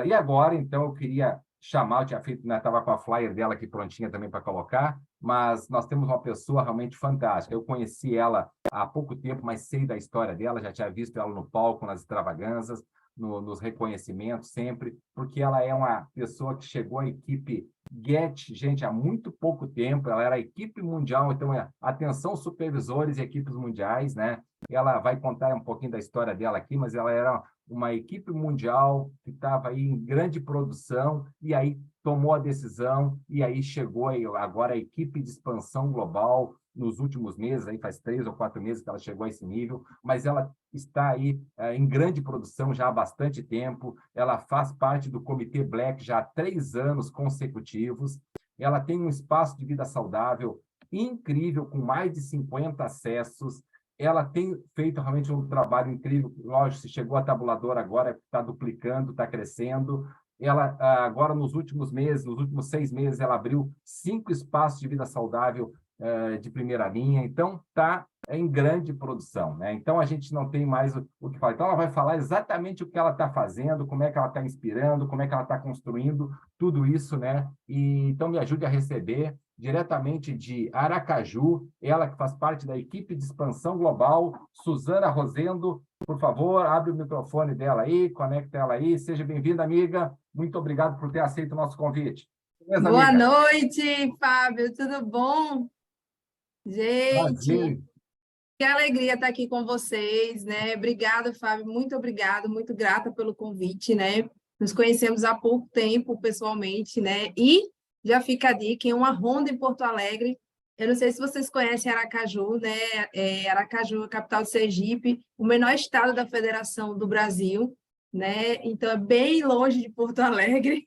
E agora, então, eu queria chamar, eu tinha feito, né, estava com a flyer dela aqui prontinha também para colocar, mas nós temos uma pessoa realmente fantástica. Eu conheci ela há pouco tempo, mas sei da história dela, já tinha visto ela no palco, nas extravaganzas, nos reconhecimentos sempre, porque ela é uma pessoa que chegou à equipe Get, gente, há muito pouco tempo, ela era a equipe mundial, então, atenção supervisores e equipes mundiais, né? Ela vai contar um pouquinho da história dela aqui, mas ela era uma equipe mundial que estava aí em grande produção e aí tomou a decisão e aí chegou aí agora a equipe de expansão global nos últimos meses, aí faz 3 ou 4 meses que ela chegou a esse nível, mas ela está aí em grande produção já há bastante tempo, ela faz parte do Comitê Black já há 3 anos consecutivos, ela tem um espaço de vida saudável incrível, com mais de 50 acessos, ela tem feito realmente um trabalho incrível. Lógico, se chegou a tabuladora agora, está duplicando, está crescendo. Ela, agora, nos últimos meses, nos últimos 6 meses, ela abriu 5 espaços de vida saudável de primeira linha. Então, está em grande produção, né? Então, a gente não tem mais o que falar. Então, ela vai falar exatamente o que ela está fazendo, como é que ela está inspirando, como é que ela está construindo tudo isso, né? E, então, me ajude a receber diretamente de Aracaju, ela que faz parte da equipe de expansão global, Suzana Rosendo. Por favor, abre o microfone dela aí, conecta ela aí. Seja bem-vinda, amiga. Muito obrigado por ter aceito o nosso convite. Beleza, Boa amiga? noite, Fábio, tudo bom? Gente, Prazer. que alegria estar aqui com vocês, né? Obrigada, Fábio, muito obrigado, muito grata pelo convite, né? Nos conhecemos há pouco tempo, pessoalmente, né? E já fica a dica, em uma ronda em Porto Alegre. Eu não sei se vocês conhecem Aracaju, né? Aracaju, a capital de Sergipe, o menor estado da Federação do Brasil, né? Então, é bem longe de Porto Alegre.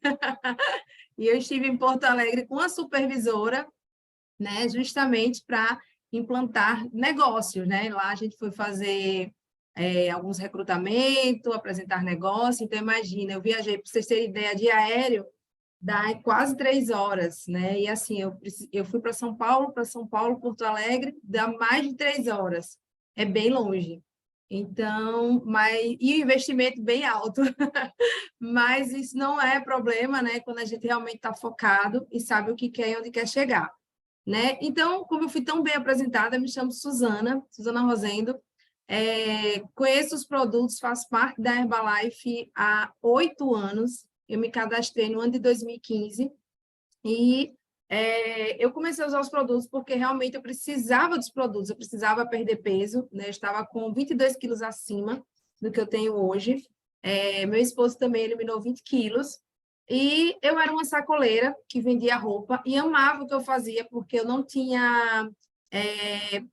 E eu estive em Porto Alegre com a supervisora, né, justamente para implantar negócios, né? Lá a gente foi fazer alguns recrutamentos, apresentar negócio. Então, imagina, eu viajei, para vocês terem ideia, de aéreo, dá quase 3 horas, né? E assim, eu fui para São Paulo, Porto Alegre, dá mais de 3 horas. É bem longe. Então, e o investimento bem alto. Mas isso não é problema, né? Quando a gente realmente está focado e sabe o que quer e onde quer chegar, né? Então, como eu fui tão bem apresentada, me chamo Suzana, Suzana Rosendo, conheço os produtos, faço parte da Herbalife há 8 anos, eu me cadastrei no ano de 2015 e eu comecei a usar os produtos porque realmente eu precisava dos produtos, eu precisava perder peso, né? Eu estava com 22 quilos acima do que eu tenho hoje. Meu esposo também eliminou 20 quilos. E eu era uma sacoleira que vendia roupa e amava o que eu fazia porque eu não tinha é,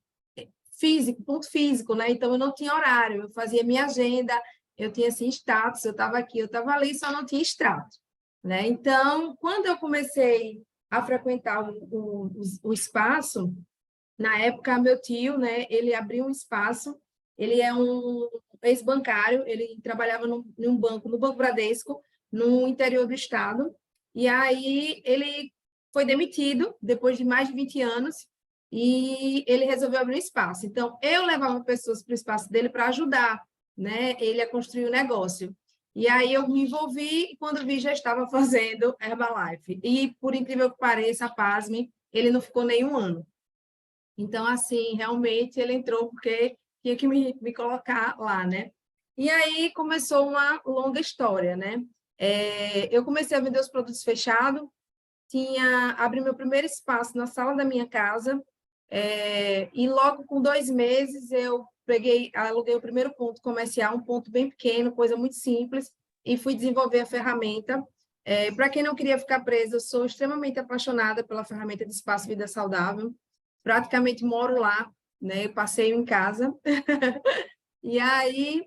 ponto físico, né? Então eu não tinha horário, eu fazia minha agenda, eu tinha assim status, eu estava aqui, eu estava ali, só não tinha extrato, né? Então, quando eu comecei a frequentar o espaço, na época meu tio, né, ele abriu um espaço, ele é um ex-bancário, ele trabalhava num banco, no Banco Bradesco, no interior do estado, e aí ele foi demitido depois de mais de 20 anos e ele resolveu abrir um espaço. Então, eu levava pessoas para o espaço dele para ajudar, né, ele a construir o negócio. E aí eu me envolvi e quando vi já estava fazendo Herbalife. E, por incrível que pareça, pasme, ele não ficou nenhum ano. Então, assim, realmente ele entrou porque tinha que me colocar lá, né? E aí começou uma longa história, né? Eu comecei a vender os produtos fechados, abri meu primeiro espaço na sala da minha casa, e logo com 2 meses eu aluguei o primeiro ponto comercial, um ponto bem pequeno, coisa muito simples, e fui desenvolver a ferramenta. Para quem não queria ficar preso, eu sou extremamente apaixonada pela ferramenta de Espaço Vida Saudável, praticamente moro lá, né? Eu passeio em casa. E aí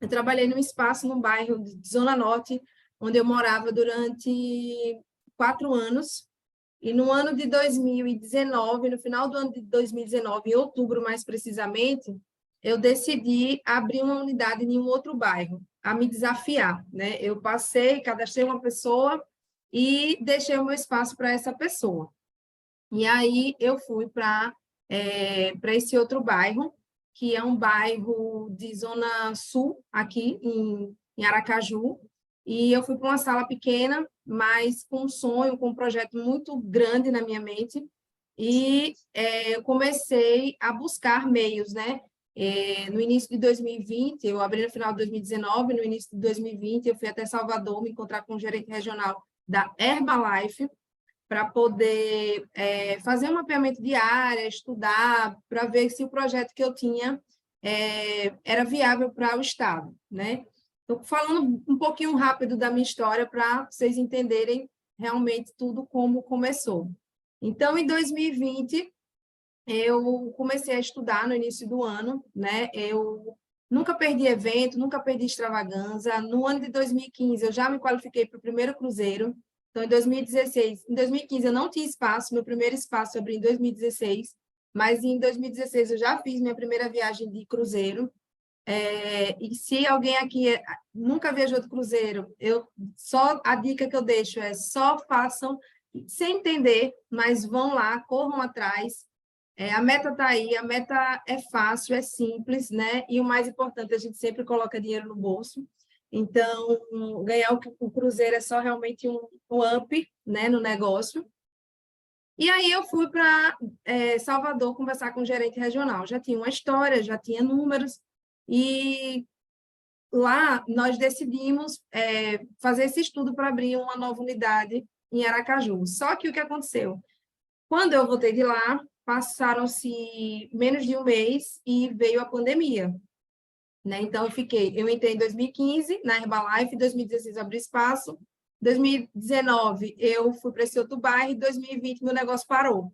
eu trabalhei num espaço num bairro de Zona Norte, onde eu morava durante 4 anos. E no ano de 2019, no final do ano de 2019, em outubro mais precisamente, eu decidi abrir uma unidade em um outro bairro, a me desafiar, né? Eu cadastrei uma pessoa e deixei o meu espaço para essa pessoa. E aí eu fui para esse outro bairro, que é um bairro de Zona Sul, aqui em Aracaju, e eu fui para uma sala pequena, mas com um sonho, com um projeto muito grande na minha mente, e eu comecei a buscar meios, né? No início de 2020, eu abri no final de 2019, no início de 2020 eu fui até Salvador me encontrar com o gerente regional da Herbalife, para poder fazer um mapeamento de área, estudar, para ver se o projeto que eu tinha era viável para o Estado, né? Estou falando um pouquinho rápido da minha história para vocês entenderem realmente tudo como começou. Então, em 2020, eu comecei a estudar no início do ano, né? Eu nunca perdi evento, nunca perdi extravaganza. No ano de 2015, eu já me qualifiquei para o primeiro cruzeiro. Então, em 2016, em 2015 eu não tinha espaço, meu primeiro espaço eu abri em 2016, mas em 2016 eu já fiz minha primeira viagem de cruzeiro. E se alguém aqui nunca viajou de cruzeiro, só a dica que eu deixo é só façam sem entender, mas vão lá, corram atrás. A meta está aí, a meta é fácil, é simples, né? E o mais importante, a gente sempre coloca dinheiro no bolso. Então, ganhar o cruzeiro é só realmente um up, né, no negócio. E aí eu fui para Salvador conversar com o gerente regional. Já tinha uma história, já tinha números, e lá nós decidimos fazer esse estudo para abrir uma nova unidade em Aracaju. Só que o que aconteceu? Quando eu voltei de lá, passaram-se menos de um mês e veio a pandemia, né? Então, eu entrei em 2015 na Herbalife, em 2016 eu abri espaço, 2019 eu fui para esse outro bairro, e 2020 meu negócio parou.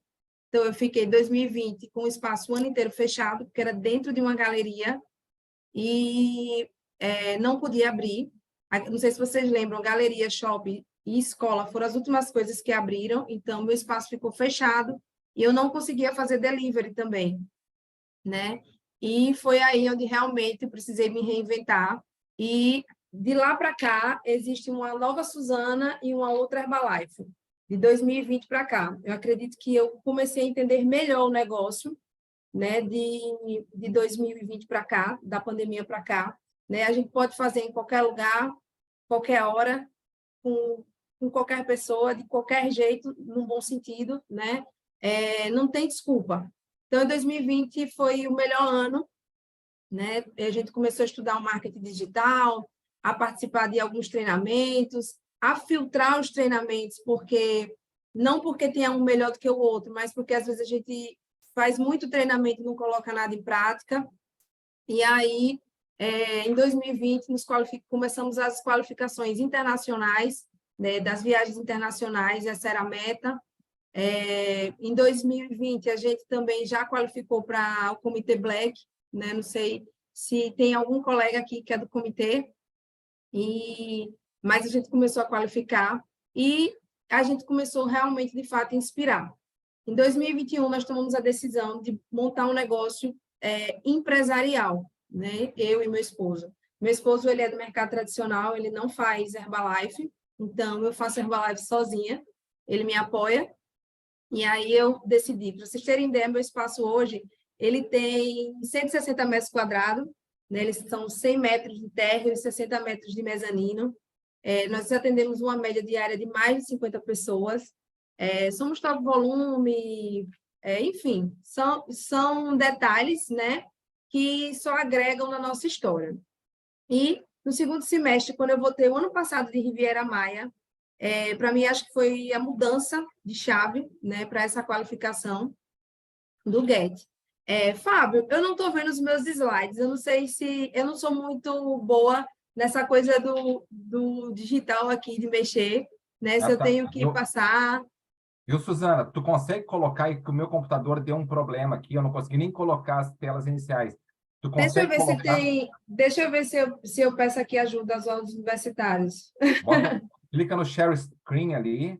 Então, eu fiquei 2020 com o espaço o ano inteiro fechado, porque era dentro de uma galeria, e não podia abrir. Não sei se vocês lembram, galeria, shopping e escola foram as últimas coisas que abriram, então meu espaço ficou fechado e eu não conseguia fazer delivery também, né? E foi aí onde realmente eu precisei me reinventar, e de lá para cá existe uma nova Suzana e uma outra Herbalife, de 2020 para cá. Eu acredito que eu comecei a entender melhor o negócio, né, de 2020 para cá, da pandemia para cá, né? A gente pode fazer em qualquer lugar, qualquer hora, com qualquer pessoa, de qualquer jeito, num bom sentido, né? Não tem desculpa. Então, 2020 foi o melhor ano, né? A gente começou a estudar o marketing digital, a participar de alguns treinamentos, a filtrar os treinamentos, não porque tenha um melhor do que o outro, mas porque às vezes a gente faz muito treinamento e não coloca nada em prática. E aí, em 2020, começamos as qualificações internacionais, né, das viagens internacionais, essa era a meta. Em 2020, a gente também já qualificou para o Comitê Black, né? Não sei se tem algum colega aqui que é do comitê, mas a gente começou a qualificar e a gente começou realmente, de fato, a inspirar. Em 2021, nós tomamos a decisão de montar um negócio empresarial, né? Eu e meu esposo. Meu esposo, ele é do mercado tradicional, ele não faz Herbalife, então eu faço Herbalife sozinha, ele me apoia, e aí eu decidi. Para vocês terem ideia, meu espaço hoje, ele tem 160 metros quadrados, né? Eles são 100 metros de térreo e 60 metros de mezanino. Nós atendemos uma média diária de mais de 50 pessoas. Somos top volume, enfim, são detalhes, né, que só agregam na nossa história. E no segundo semestre, quando eu voltei o ano passado de Riviera Maia, para mim acho que foi a mudança de chave, né, para essa qualificação do GET. Fábio, eu não estou vendo os meus slides, eu não sei se... Eu não sou muito boa nessa coisa do digital aqui, de mexer, né? Se eu Tá. tenho que passar... Viu, Suzana? Tu consegue colocar aí que o meu computador deu um problema aqui, eu não consegui nem colocar as telas iniciais. Tu Deixa eu consegue ver se colocar? tem... Deixa eu ver se eu peço aqui ajuda aos alunos universitários. Clica no share screen ali,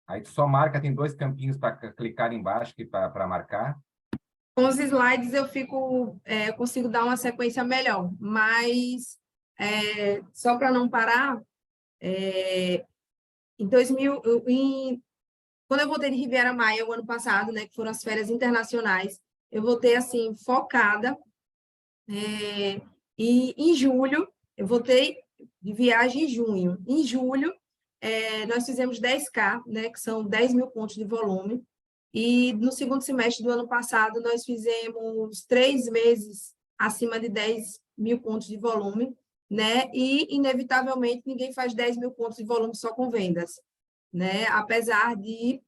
aí tu só marca, tem dois campinhos para clicar embaixo para marcar. Com os slides eu consigo dar uma sequência melhor, mas só para não parar, quando eu voltei de Riviera Maia o ano passado, né, que foram as férias internacionais, eu voltei assim focada, e em julho eu voltei de viagem em junho. Em julho, nós fizemos 10K, né, que são 10 mil pontos de volume, e no segundo semestre do ano passado, nós fizemos 3 meses acima de 10 mil pontos de volume, né? E, inevitavelmente, ninguém faz 10 mil pontos de volume só com vendas, né? Apesar de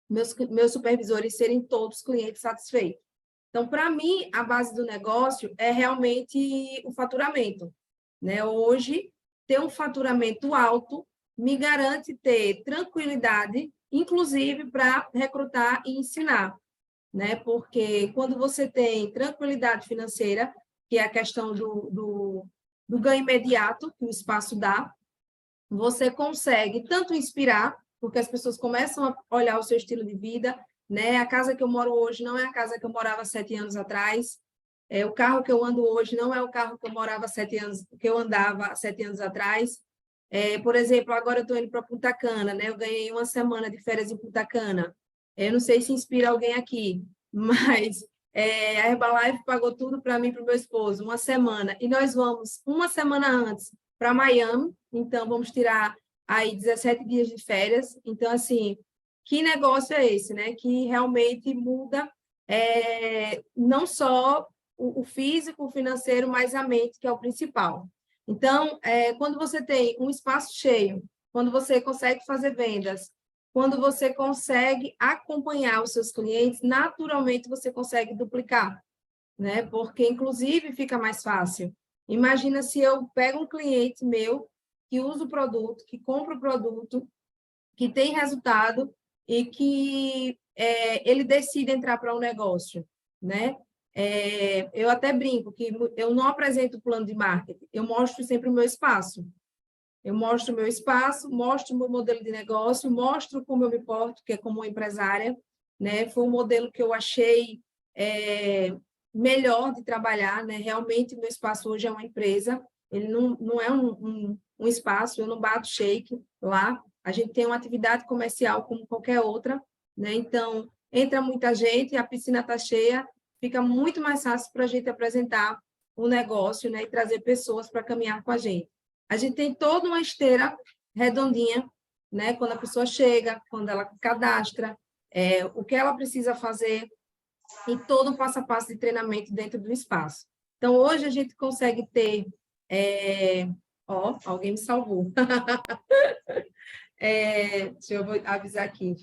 meus supervisores serem todos clientes satisfeitos. Então, para mim, a base do negócio é realmente o faturamento, né? Hoje, ter um faturamento alto me garante ter tranquilidade, inclusive para recrutar e ensinar, né? Porque quando você tem tranquilidade financeira, que é a questão do ganho imediato que o espaço dá, você consegue tanto inspirar, porque as pessoas começam a olhar o seu estilo de vida, né? A casa que eu moro hoje não é a casa que eu morava 7 anos atrás, o carro que eu ando hoje não é o carro que eu morava 7 anos, que eu andava 7 anos atrás. Por exemplo, agora eu estou indo para Punta Cana, né? Eu ganhei uma semana de férias em Punta Cana. Eu não sei se inspira alguém aqui, mas a Herbalife pagou tudo para mim e para o meu esposo, uma semana. E nós vamos uma semana antes para Miami, então vamos tirar aí 17 dias de férias. Então, assim, que negócio é esse, né? Que realmente muda não só o físico, o financeiro, mas a mente, que é o principal. Então, quando você tem um espaço cheio, quando você consegue fazer vendas, quando você consegue acompanhar os seus clientes, naturalmente você consegue duplicar, né? Porque, inclusive, fica mais fácil. Imagina se eu pego um cliente meu que usa o produto, que compra o produto, que tem resultado e que ele decide entrar para um negócio, né? Eu até brinco que eu não apresento o plano de marketing, eu mostro sempre o meu espaço. Eu mostro o meu espaço, mostro o meu modelo de negócio, mostro como eu me porto, que é como uma empresária, né? Foi um modelo que eu achei melhor de trabalhar, né? Realmente, o meu espaço hoje é uma empresa, ele não é um espaço, eu não bato shake lá, a gente tem uma atividade comercial como qualquer outra, né? Então, entra muita gente, a piscina está cheia, fica muito mais fácil para a gente apresentar o negócio, né? E trazer pessoas para caminhar com a gente. A gente tem toda uma esteira redondinha, né? Quando a pessoa chega, quando ela cadastra, o que ela precisa fazer e todo um passo a passo de treinamento dentro do espaço. Então, hoje a gente consegue ter... alguém me salvou. Deixa eu avisar aqui.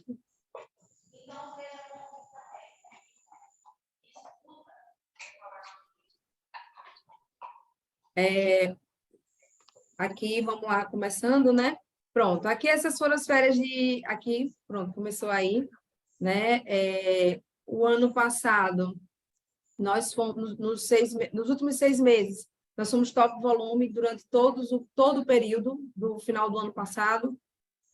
Aqui, vamos lá, começando, né? Pronto, aqui essas foram as férias de... Aqui, pronto, começou aí, né? O ano passado, nós fomos, nos últimos 6 meses, nós fomos top volume durante todo o período do final do ano passado,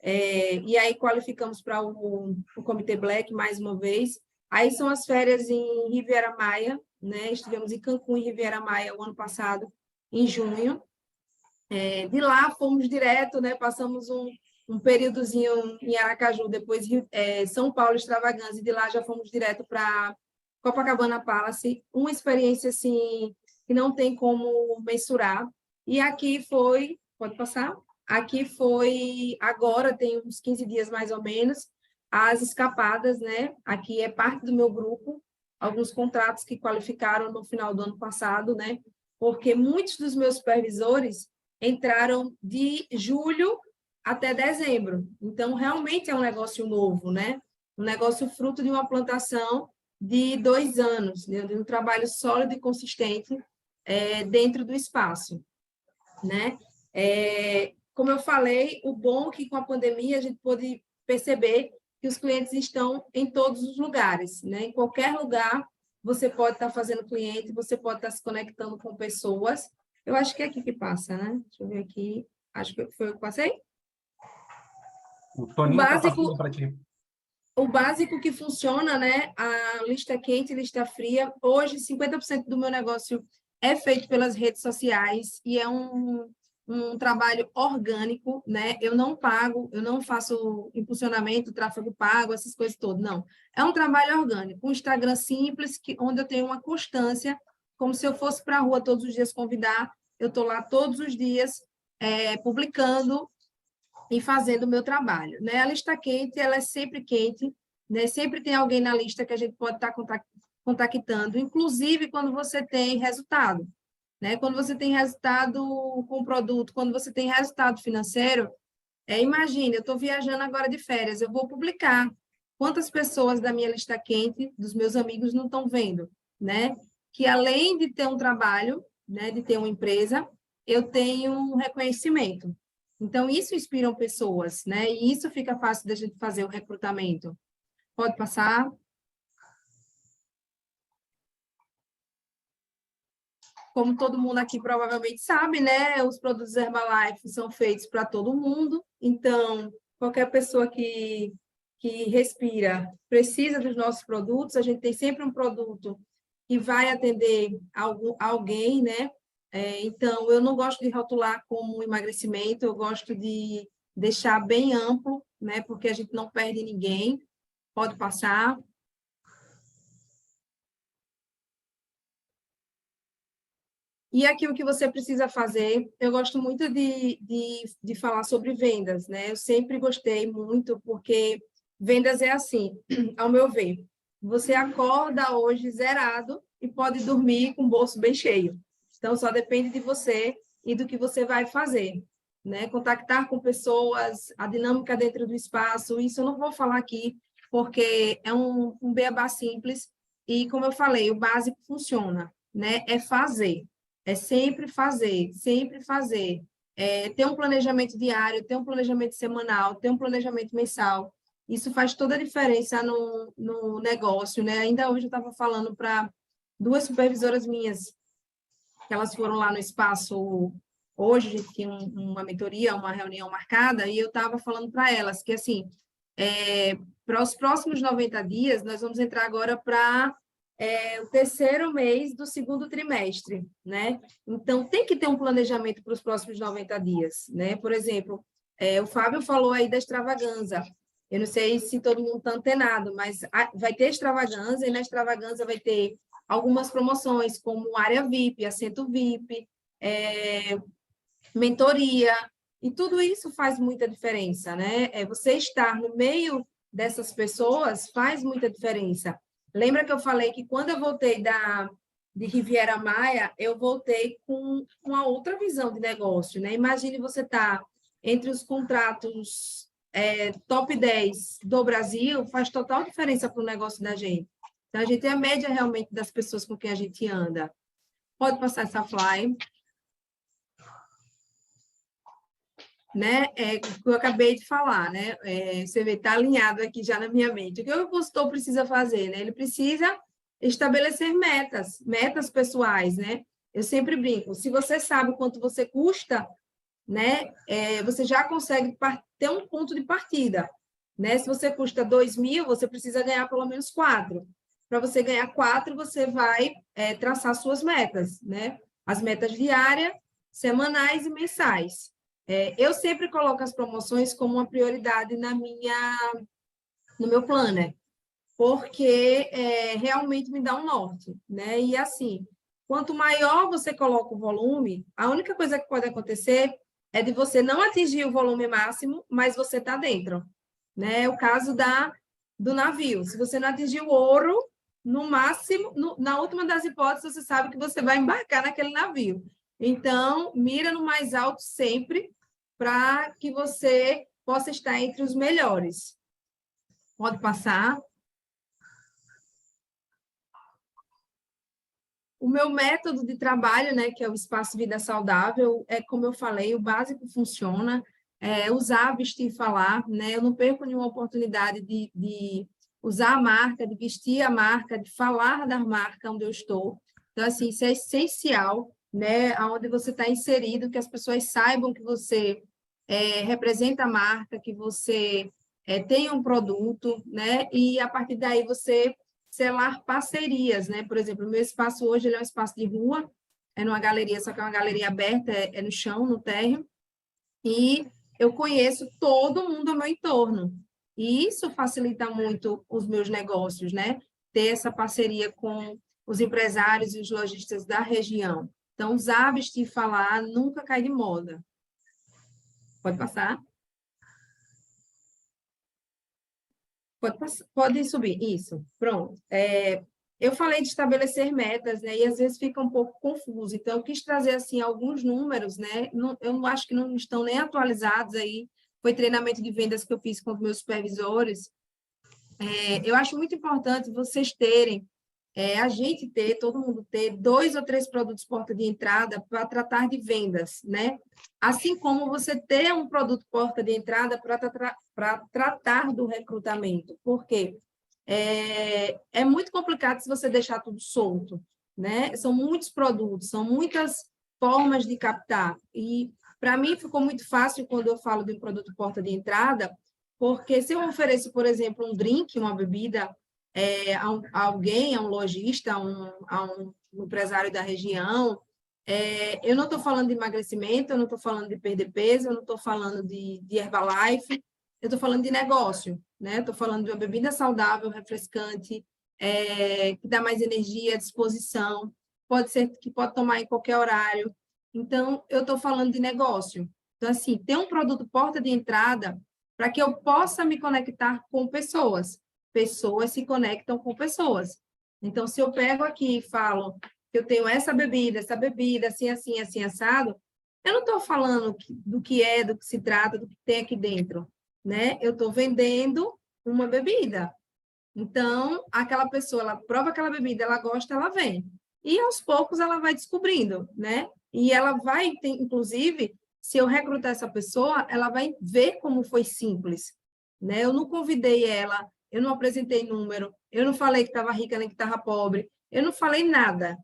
e aí qualificamos para o Comitê Black mais uma vez. Aí são as férias em Riviera Maya, né? Estivemos em Cancún e Riviera Maya o ano passado, em junho. De lá fomos direto, né? Passamos um períodozinho em Aracaju, depois São Paulo Extravaganza, e de lá já fomos direto para Copacabana Palace, uma experiência assim que não tem como mensurar. E aqui foi, pode passar? Aqui foi, agora tem uns 15 dias mais ou menos, as escapadas, né? Aqui é parte do meu grupo, alguns contratos que qualificaram no final do ano passado, né? Porque muitos dos meus supervisores entraram de julho até dezembro. Então, realmente é um negócio novo, né? Um negócio fruto de uma plantação de 2 anos, de um trabalho sólido e consistente dentro do espaço, né? Como eu falei, o bom é que com a pandemia a gente pôde perceber que os clientes estão em todos os lugares, né? Em qualquer lugar você pode estar fazendo cliente, você pode estar se conectando com pessoas. Eu acho que é aqui que passa, né? Deixa eu ver aqui. Acho que foi eu que passei. O Toninho está passando para ti. O básico que funciona, né? A lista quente, lista fria. Hoje, 50% do meu negócio é feito pelas redes sociais e é um trabalho orgânico, né? Eu não pago, eu não faço impulsionamento, tráfego pago, essas coisas todas, não. É um trabalho orgânico, um Instagram simples, onde eu tenho uma constância, como se eu fosse para a rua todos os dias convidar, eu estou lá todos os dias publicando e fazendo o meu trabalho, né? A lista quente, ela é sempre quente, né? Sempre tem alguém na lista que a gente pode estar contactando, inclusive quando você tem resultado, né? Quando você tem resultado com o produto, quando você tem resultado financeiro, imagine, eu estou viajando agora de férias, eu vou publicar. Quantas pessoas da minha lista quente, dos meus amigos, não estão vendo, né? Que além de ter um trabalho, né, de ter uma empresa, eu tenho um reconhecimento. Então, isso inspira pessoas, né? E isso fica fácil da gente fazer o recrutamento. Pode passar? Como todo mundo aqui provavelmente sabe, né? Os produtos Herbalife são feitos para todo mundo. Então, qualquer pessoa que respira precisa dos nossos produtos. A gente tem sempre um produto que vai atender alguém, né? Então, eu não gosto de rotular como emagrecimento, eu gosto de deixar bem amplo, né? Porque a gente não perde ninguém. Pode passar. E aqui o que você precisa fazer, eu gosto muito de falar sobre vendas, né? Eu sempre gostei muito, porque vendas é assim, ao meu ver. Você acorda hoje zerado e pode dormir com o bolso bem cheio. Então, só depende de você e do que você vai fazer, né? Contactar com pessoas, a dinâmica dentro do espaço, isso eu não vou falar aqui, porque é um beabá simples e, como eu falei, o básico funciona, né? É fazer. É sempre fazer, sempre fazer. Ter um planejamento diário, ter um planejamento semanal, ter um planejamento mensal. Isso faz toda a diferença no negócio, né? Ainda hoje eu estava falando para duas supervisoras minhas, que elas foram lá no espaço. Hoje a gente tinha uma mentoria, uma reunião marcada, e eu estava falando para elas que, assim, para os próximos 90 dias, nós vamos entrar agora para o terceiro mês do segundo trimestre, né? Então, tem que ter um planejamento para os próximos 90 dias, né? Por exemplo, o Fábio falou aí da extravaganza. Eu não sei se todo mundo está antenado, mas vai ter extravaganza, e na extravaganza vai ter algumas promoções, como área VIP, assento VIP, mentoria, e tudo isso faz muita diferença, né? Você estar no meio dessas pessoas faz muita diferença. Lembra que eu falei que quando eu voltei de Riviera Maia, eu voltei com uma outra visão de negócio, né? Imagine você estar entre os contratos top 10 do Brasil, faz total diferença para o negócio da gente. Então, a gente é a média realmente das pessoas com quem a gente anda. Pode passar essa fly. Né? Que eu acabei de falar, né? Você vê, está alinhado aqui já na minha mente. O que o consultor precisa fazer, né? Ele precisa estabelecer metas pessoais, né? Eu sempre brinco, se você sabe quanto você custa, né? Você já consegue ter um ponto de partida, né? Se você custa 2.000, você precisa ganhar pelo menos 4. Para você ganhar 4, você vai traçar suas metas, né? As metas diárias, semanais e mensais. Eu sempre coloco as promoções como uma prioridade no meu planner, porque realmente me dá um norte, né? E assim, quanto maior você coloca o volume, a única coisa que pode acontecer é de você não atingir o volume máximo, mas você está dentro, né? O caso do navio. Se você não atingir o ouro, no máximo, na última das hipóteses, você sabe que você vai embarcar naquele navio. Então, mira no mais alto sempre, para que você possa estar entre os melhores. Pode passar. O meu método de trabalho, né, que é o Espaço Vida Saudável, como eu falei, o básico funciona, usar, vestir e falar, né? Eu não perco nenhuma oportunidade de usar a marca, de vestir a marca, de falar da marca onde eu estou. Então, assim, isso é essencial, né? Onde você está inserido, que as pessoas saibam que você representa a marca, que você tem um produto, né? E a partir daí você selar parcerias, né? Por exemplo, o meu espaço hoje ele é um espaço de rua, é numa galeria, só que é uma galeria aberta, é no chão, no térreo, e eu conheço todo mundo ao meu entorno. E isso facilita muito os meus negócios, né? Ter essa parceria com os empresários e os lojistas da região. Então, usar, vestir e falar nunca cai de moda. Pode passar. Pode subir, isso, pronto. Eu falei de estabelecer metas, né, e às vezes fica um pouco confuso, então eu quis trazer, assim, alguns números, né, eu não acho que não estão nem atualizados aí, foi treinamento de vendas que eu fiz com os meus supervisores. Eu acho muito importante vocês terem, a gente ter, todo mundo ter 2 ou 3 produtos porta de entrada para tratar de vendas, né? Assim como você ter um produto porta de entrada para tratar do recrutamento. Por quê? É muito complicado se você deixar tudo solto, né? São muitos produtos, são muitas formas de captar. E, para mim, ficou muito fácil quando eu falo de um produto porta de entrada, porque se eu ofereço, por exemplo, um drink, uma bebida, a alguém, a um lojista, a um empresário da região, eu não estou falando de emagrecimento, eu não estou falando de perder peso, eu não estou falando de Herbalife, eu estou falando de negócio, né? Estou falando de uma bebida saudável, refrescante, que dá mais energia, disposição, pode ser que pode tomar em qualquer horário. Então, eu estou falando de negócio. Então, assim, ter um produto porta de entrada para que eu possa me conectar com pessoas. Pessoas se conectam com pessoas. Então, se eu pego aqui e falo que eu tenho essa bebida, assim, assim, assim, assado, eu não estou falando do que é, do que se trata, do que tem aqui dentro, né? Eu estou vendendo uma bebida. Então, aquela pessoa, ela prova aquela bebida, ela gosta, ela vem. E, aos poucos, ela vai descobrindo, né? E ela vai, inclusive, se eu recrutar essa pessoa, ela vai ver como foi simples, né? Eu não convidei ela, eu não apresentei número, eu não falei que estava rica nem que estava pobre, eu não falei nada,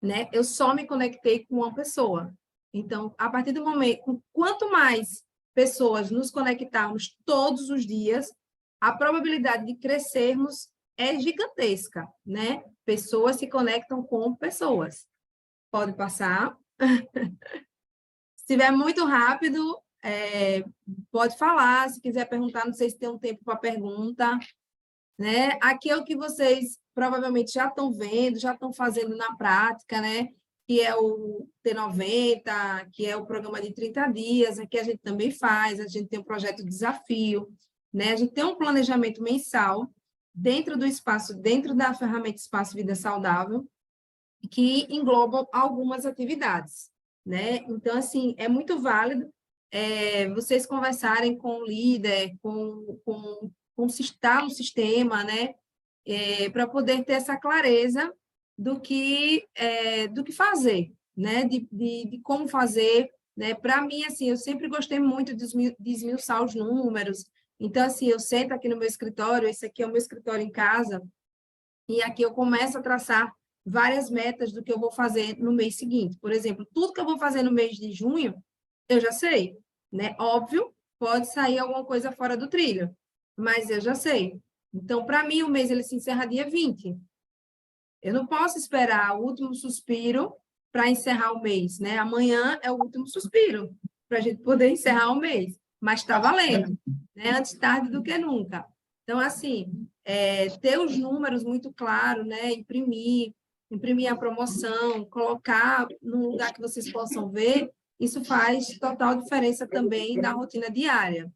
né? Eu só me conectei com uma pessoa. Então, a partir do momento, quanto mais pessoas nos conectarmos todos os dias, a probabilidade de crescermos é gigantesca, né? Pessoas se conectam com pessoas. Pode passar. Se estiver muito rápido, pode falar. Se quiser perguntar, não sei se tem um tempo para pergunta, né? Aqui é o que vocês provavelmente já estão vendo, já estão fazendo na prática, né? Que é o T90, que é o programa de 30 dias, aqui a gente também faz, a gente tem um projeto desafio, né? A gente tem um planejamento mensal dentro do espaço, dentro da ferramenta Espaço Vida Saudável, que englobam algumas atividades, né? Então, assim, é muito válido vocês conversarem com o líder, estar no sistema, né? Para poder ter essa clareza do que fazer, né? De como fazer, né? Para mim, assim, eu sempre gostei muito de esmiuçar os números. Então, assim, eu sento aqui no meu escritório, esse aqui é o meu escritório em casa, e aqui eu começo a traçar várias metas do que eu vou fazer no mês seguinte. Por exemplo, tudo que eu vou fazer no mês de junho, eu já sei, né? Óbvio, pode sair alguma coisa fora do trilho, mas eu já sei. Então, para mim, o mês ele se encerra dia 20. Eu não posso esperar o último suspiro para encerrar o mês, né? Amanhã é o último suspiro para a gente poder encerrar o mês, mas está valendo, né? Antes tarde do que nunca. Então, assim, ter os números muito claros, né? Imprimir a promoção, colocar num lugar que vocês possam ver, isso faz total diferença também na rotina diária.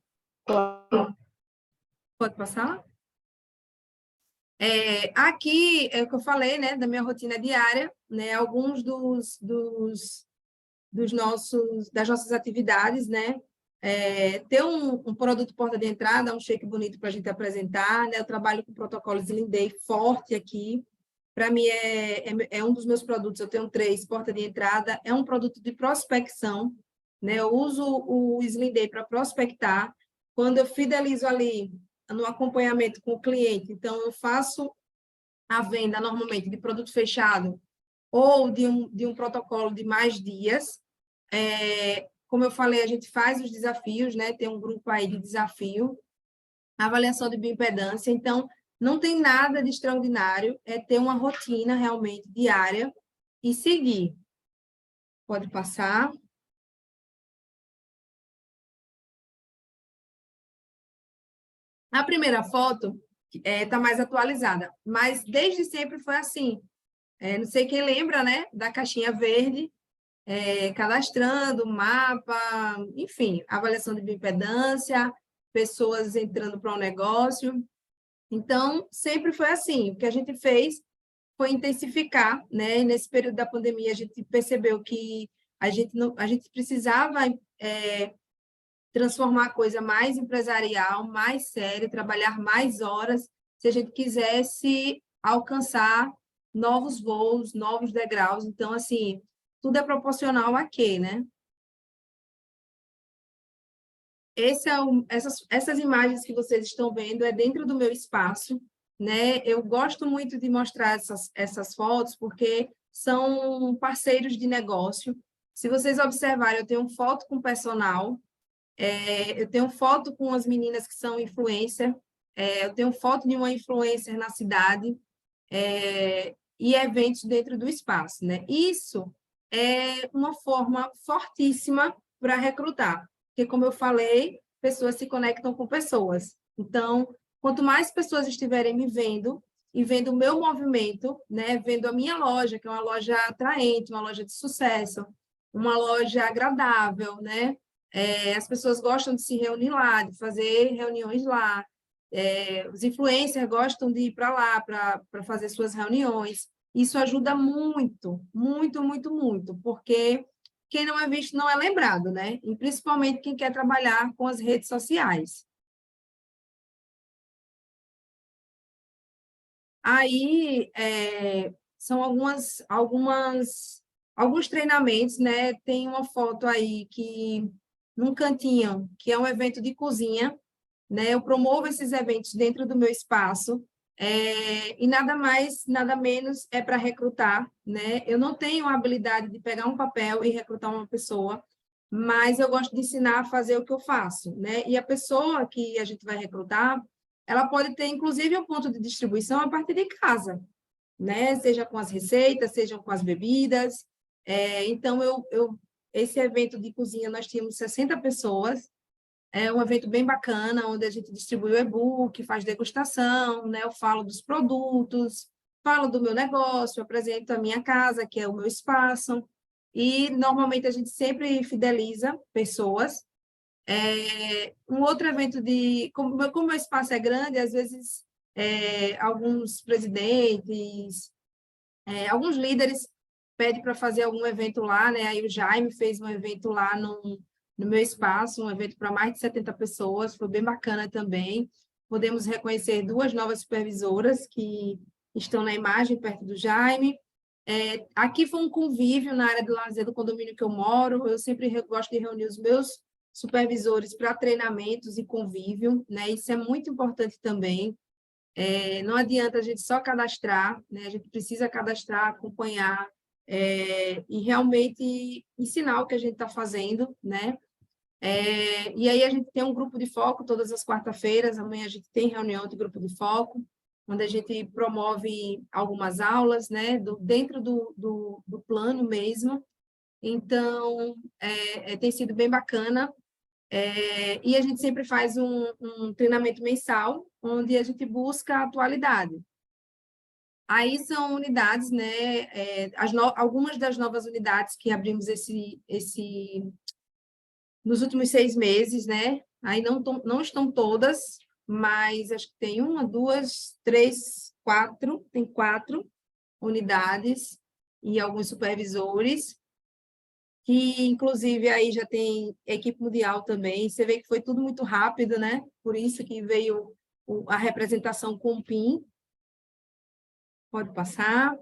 Pode passar? Aqui é o que eu falei, né, da minha rotina diária, né, alguns das nossas atividades, né, ter um produto porta de entrada, um shake bonito para a gente apresentar, né, eu trabalho com protocolos Slim forte aqui, para mim é um dos meus produtos, eu tenho 3, porta de entrada, é um produto de prospecção, né, eu uso o Slim para prospectar, quando eu fidelizo ali no acompanhamento com o cliente, então eu faço a venda normalmente de produto fechado ou de um protocolo de mais dias. Como eu falei, a gente faz os desafios, né? Tem um grupo aí de desafio, avaliação de bioimpedância, então não tem nada de extraordinário, é ter uma rotina realmente diária e seguir. Pode passar. A primeira foto está mais atualizada, mas desde sempre foi assim. Não sei quem lembra, né, da caixinha verde, cadastrando, mapa, enfim, avaliação de bioimpedância, pessoas entrando para o negócio. Então, sempre foi assim. O que a gente fez foi intensificar, né? Nesse período da pandemia, a gente percebeu que a gente precisava transformar a coisa mais empresarial, mais séria, trabalhar mais horas, se a gente quisesse alcançar novos voos, novos degraus. Então, assim, tudo é proporcional a quê, né? Essas imagens que vocês estão vendo é dentro do meu espaço, né? Eu gosto muito de mostrar essas fotos porque são parceiros de negócio. Se vocês observarem, eu tenho foto com personal, eu tenho foto com as meninas que são influencer, eu tenho foto de uma influencer na cidade, e eventos dentro do espaço, né? Isso é uma forma fortíssima para recrutar, porque, como eu falei, pessoas se conectam com pessoas. Então, quanto mais pessoas estiverem me vendo e vendo o meu movimento, né? Vendo a minha loja, que é uma loja atraente, uma loja de sucesso, uma loja agradável, né? As pessoas gostam de se reunir lá, de fazer reuniões lá. Os influencers gostam de ir para lá para fazer suas reuniões. Isso ajuda muito, muito, muito, muito, porque quem não é visto não é lembrado, né? E principalmente quem quer trabalhar com as redes sociais. Aí, são alguns treinamentos, né? Tem uma foto aí que, num cantinho, que é um evento de cozinha, né? Eu promovo esses eventos dentro do meu espaço, e nada mais, nada menos é para recrutar, né? Eu não tenho a habilidade de pegar um papel e recrutar uma pessoa, mas eu gosto de ensinar a fazer o que eu faço, né? E a pessoa que a gente vai recrutar, ela pode ter, inclusive, um ponto de distribuição a partir de casa, né? Seja com as receitas, seja com as bebidas. Então, esse evento de cozinha, nós tínhamos 60 pessoas. É um evento bem bacana, onde a gente distribui o e-book, faz degustação, né? Eu falo dos produtos, falo do meu negócio, apresento a minha casa, que é o meu espaço, e normalmente a gente sempre fideliza pessoas. Um outro evento como o meu espaço é grande, às vezes alguns presidentes, alguns líderes pedem para fazer algum evento lá, né? Aí o Jaime fez um evento lá no meu espaço, um evento para mais de 70 pessoas, foi bem bacana também. Podemos reconhecer duas novas supervisoras que estão na imagem perto do Jaime. Aqui foi um convívio na área de lazer do condomínio que eu moro. Eu sempre gosto de reunir os meus supervisores para treinamentos e convívio, né? Isso é muito importante também. Não adianta a gente só cadastrar, né? A gente precisa cadastrar, acompanhar, e realmente ensinar o que a gente está fazendo, né? E aí a gente tem um grupo de foco todas as quarta-feiras, amanhã a gente tem reunião de grupo de foco, onde a gente promove algumas aulas, né? Dentro do plano mesmo. Então, tem sido bem bacana. E a gente sempre faz um treinamento mensal, onde a gente busca a atualidade. Aí são unidades, né? Algumas das novas unidades que abrimos nos últimos 6 meses, né? Aí não estão todas, mas acho que tem uma, duas, três, quatro, tem 4 unidades e alguns supervisores, que inclusive aí já tem equipe mundial também. Você vê que foi tudo muito rápido, né? Por isso que veio a representação com o PIN. Pode passar.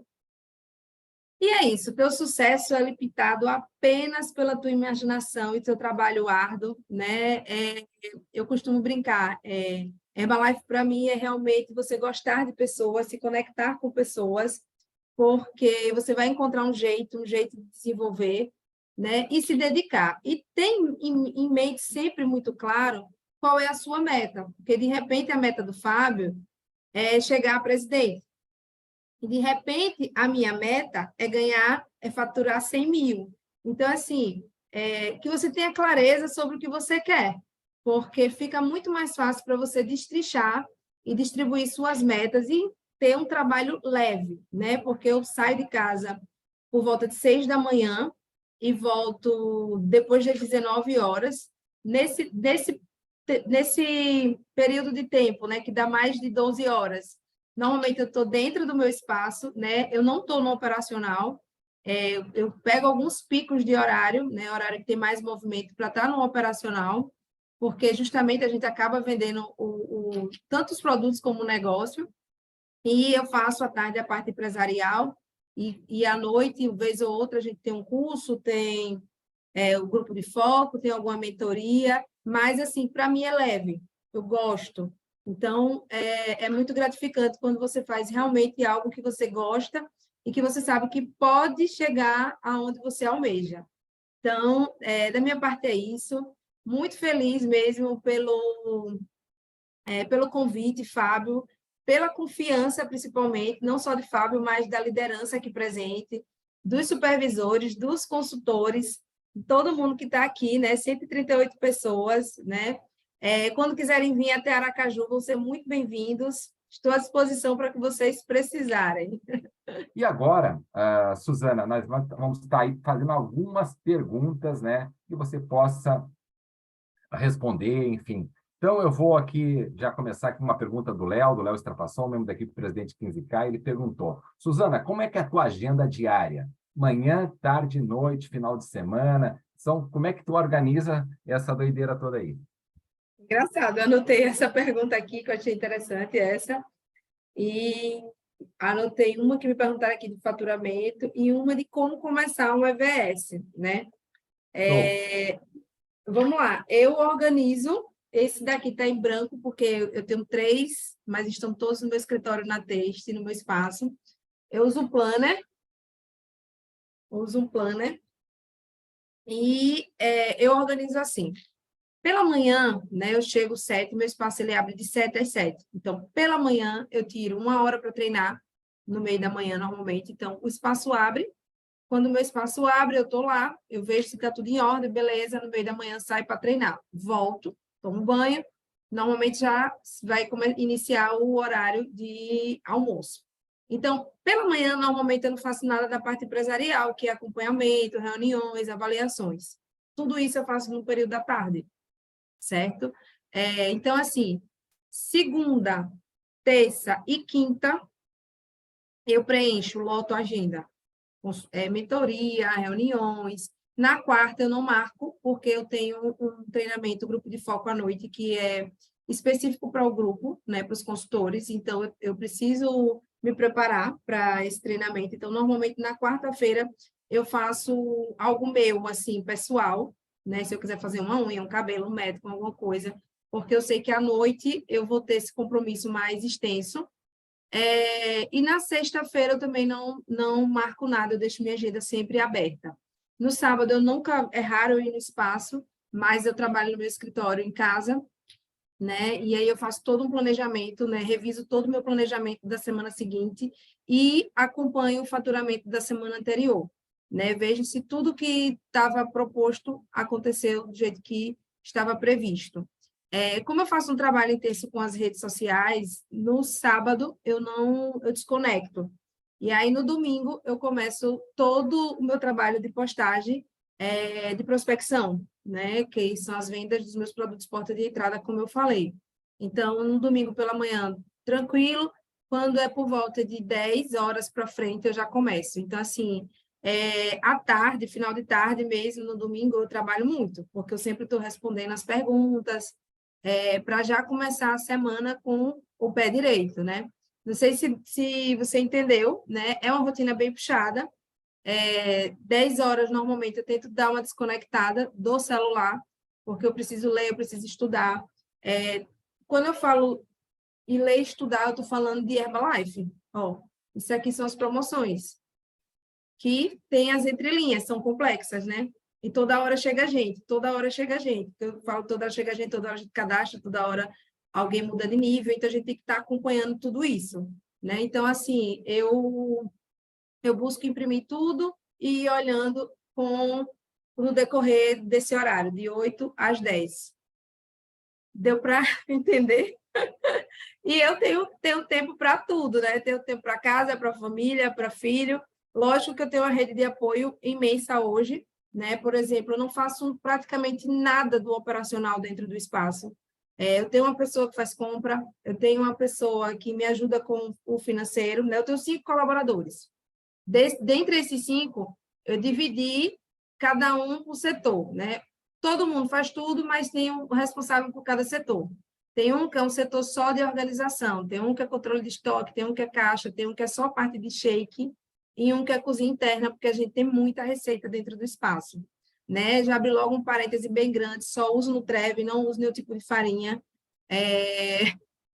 E é isso, teu sucesso é limitado apenas pela tua imaginação e teu trabalho árduo, né? Eu costumo brincar, Herbalife para mim é realmente você gostar de pessoas, se conectar com pessoas, porque você vai encontrar um jeito de desenvolver, né? E se dedicar. E tem em mente sempre muito claro qual é a sua meta, porque de repente a meta do Fábio é chegar a presidente. E, de repente, a minha meta é faturar 100 mil. Então, assim, que você tenha clareza sobre o que você quer, porque fica muito mais fácil para você destrinchar e distribuir suas metas e ter um trabalho leve, né? Porque eu saio de casa por volta de 6 da manhã e volto depois das 19 horas. Nesse período de tempo, né, que dá mais de 12 horas, normalmente eu estou dentro do meu espaço, né, eu não estou no operacional, eu pego alguns picos de horário, né, horário que tem mais movimento para estar no operacional, porque justamente a gente acaba vendendo tanto os produtos como o negócio, e eu faço à tarde a parte empresarial, e à noite, uma vez ou outra, a gente tem um curso, tem o grupo de foco, tem alguma mentoria, mas, assim, para mim é leve, eu gosto. Então, é muito gratificante quando você faz realmente algo que você gosta e que você sabe que pode chegar aonde você almeja. Então, da minha parte é isso. Muito feliz mesmo pelo convite, Fábio, pela confiança, principalmente, não só de Fábio, mas da liderança aqui presente, dos supervisores, dos consultores, todo mundo que está aqui, né? 138 pessoas, né? Quando quiserem vir até Aracaju, vão ser muito bem-vindos. Estou à disposição para que vocês precisarem. E agora, Suzana, nós vamos estar aí fazendo algumas perguntas, né, que você possa responder, enfim. Então, eu vou aqui já começar com uma pergunta do Léo Estrapasson, membro da equipe presidente 15K. Ele perguntou: Suzana, como é que é a tua agenda diária? Manhã, tarde, noite, final de semana? Como é que tu organiza essa doideira toda aí? Engraçado, eu anotei essa pergunta aqui, que eu achei interessante essa, e anotei uma que me perguntaram aqui de faturamento e uma de como começar um EVS, né? Vamos lá, eu organizo, esse daqui está em branco, porque eu tenho 3, mas estão todos no meu escritório na Taste, no meu espaço. Eu uso um planner, e eu organizo assim. Pela manhã, né, eu chego 7, meu espaço ele abre de 7 às 7. Então, pela manhã, eu tiro 1 hora para treinar, no meio da manhã, normalmente. Então, o espaço abre. Quando o meu espaço abre, eu estou lá, eu vejo se está tudo em ordem, beleza, no meio da manhã saio para treinar. Volto, tomo banho, normalmente já vai iniciar o horário de almoço. Então, pela manhã, normalmente eu não faço nada da parte empresarial, que é acompanhamento, reuniões, avaliações. Tudo isso eu faço no período da tarde, certo? Então, assim, segunda, terça e quinta, eu preencho, loto a agenda. Mentoria, reuniões. Na quarta, eu não marco, porque eu tenho um treinamento, grupo de foco à noite, que é específico para o grupo, né, para os consultores. Então, eu preciso me preparar para esse treinamento. Então, normalmente, na quarta-feira, eu faço algo meu, assim, pessoal, né? Se eu quiser fazer uma unha, um cabelo, um médico, alguma coisa, porque eu sei que à noite eu vou ter esse compromisso mais extenso. E na sexta-feira eu também não marco nada, eu deixo minha agenda sempre aberta. No sábado eu nunca, é raro eu ir no espaço, mas eu trabalho no meu escritório em casa, né? E aí eu faço todo um planejamento, né? Reviso todo o meu planejamento da semana seguinte e acompanho o faturamento da semana anterior, né? Vejo se tudo que estava proposto aconteceu do jeito que estava previsto. Como eu faço um trabalho intenso com as redes sociais, no sábado eu desconecto. E aí, no domingo, eu começo todo o meu trabalho de postagem de prospecção, né? Que são as vendas dos meus produtos porta de entrada, como eu falei. Então, no domingo pela manhã, tranquilo. Quando é por volta de 10 horas para frente, eu já começo. Então, assim, à tarde, final de tarde mesmo, no domingo, eu trabalho muito, porque eu sempre estou respondendo as perguntas, para já começar a semana com o pé direito, né? Não sei se você entendeu, né? É uma rotina bem puxada. 10 horas, normalmente, eu tento dar uma desconectada do celular, porque eu preciso ler, eu preciso estudar. Quando eu falo em ler e estudar, eu estou falando de Herbalife. Ó, isso aqui são as promoções, que tem as entrelinhas, são complexas, né? E toda hora chega gente, toda hora chega gente. Eu falo toda hora chega gente, toda hora a gente cadastra, toda hora alguém muda de nível, então a gente tem que estar acompanhando tudo isso, né? Então, assim, eu busco imprimir tudo e ir olhando no decorrer desse horário, de 8 às 10. Deu para entender? E eu tenho tempo para tudo, né? Tenho tempo para casa, para família, para filho. Lógico que eu tenho uma rede de apoio imensa hoje, né? Por exemplo, eu não faço praticamente nada do operacional dentro do espaço. Eu tenho uma pessoa que faz compra, eu tenho uma pessoa que me ajuda com o financeiro, né? Eu tenho 5 colaboradores. Dentre esses 5, eu dividi cada um por setor, né? Todo mundo faz tudo, mas tem um responsável por cada setor. Tem um que é um setor só de organização, tem um que é controle de estoque, tem um que é caixa, tem um que é só a parte de shake e um que é cozinha interna, porque a gente tem muita receita dentro do espaço, né? Já abri logo um parêntese bem grande, só uso no Treve, não uso nenhum tipo de farinha,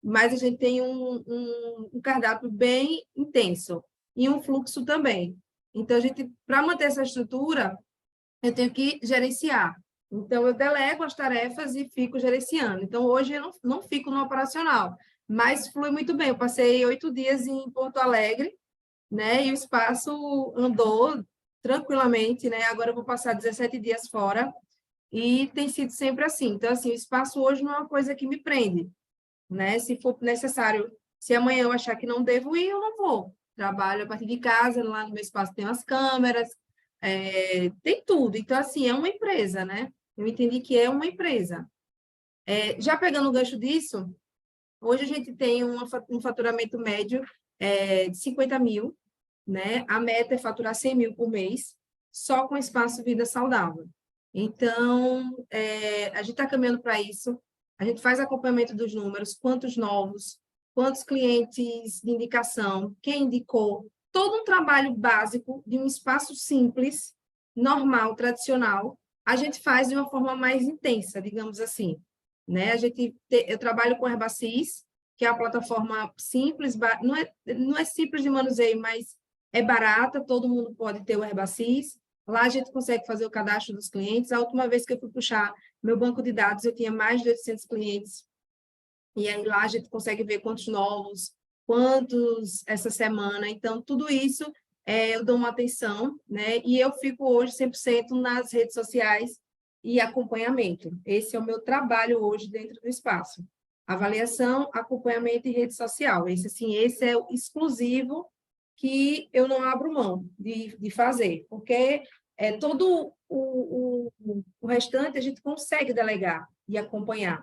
mas a gente tem um cardápio bem intenso e um fluxo também. Então, para manter essa estrutura, eu tenho que gerenciar. Então, eu delego as tarefas e fico gerenciando. Então, hoje eu não fico no operacional, mas flui muito bem. Eu passei 8 dias em Porto Alegre, né? E o espaço andou tranquilamente, né? Agora eu vou passar 17 dias fora e tem sido sempre assim. Então, assim, o espaço hoje não é uma coisa que me prende, né? Se for necessário, se amanhã eu achar que não devo ir, eu não vou. Trabalho a partir de casa, lá no meu espaço tem as câmeras, tem tudo. Então, assim, é uma empresa, né? Eu entendi que é uma empresa. Já pegando o gancho disso, hoje a gente tem um faturamento médio de 50 mil, né? A meta é faturar 100 mil por mês, só com espaço vida saudável. Então, a gente está caminhando para isso. A gente faz acompanhamento dos números, quantos novos, quantos clientes de indicação, quem indicou, todo um trabalho básico de um espaço simples, normal, tradicional, a gente faz de uma forma mais intensa, digamos assim, né? Eu trabalho com Herbacis, que é uma plataforma simples, não é simples de manuseio, mas é barata, todo mundo pode ter o Herbacis. Lá a gente consegue fazer o cadastro dos clientes. A última vez que eu fui puxar meu banco de dados, eu tinha mais de 800 clientes. E aí lá a gente consegue ver quantos novos, quantos essa semana. Então, tudo isso eu dou uma atenção, né? E eu fico hoje 100% nas redes sociais e acompanhamento. Esse é o meu trabalho hoje dentro do espaço. Avaliação, acompanhamento e rede social. Esse é o exclusivo que eu não abro mão de fazer, porque todo o restante a gente consegue delegar e acompanhar,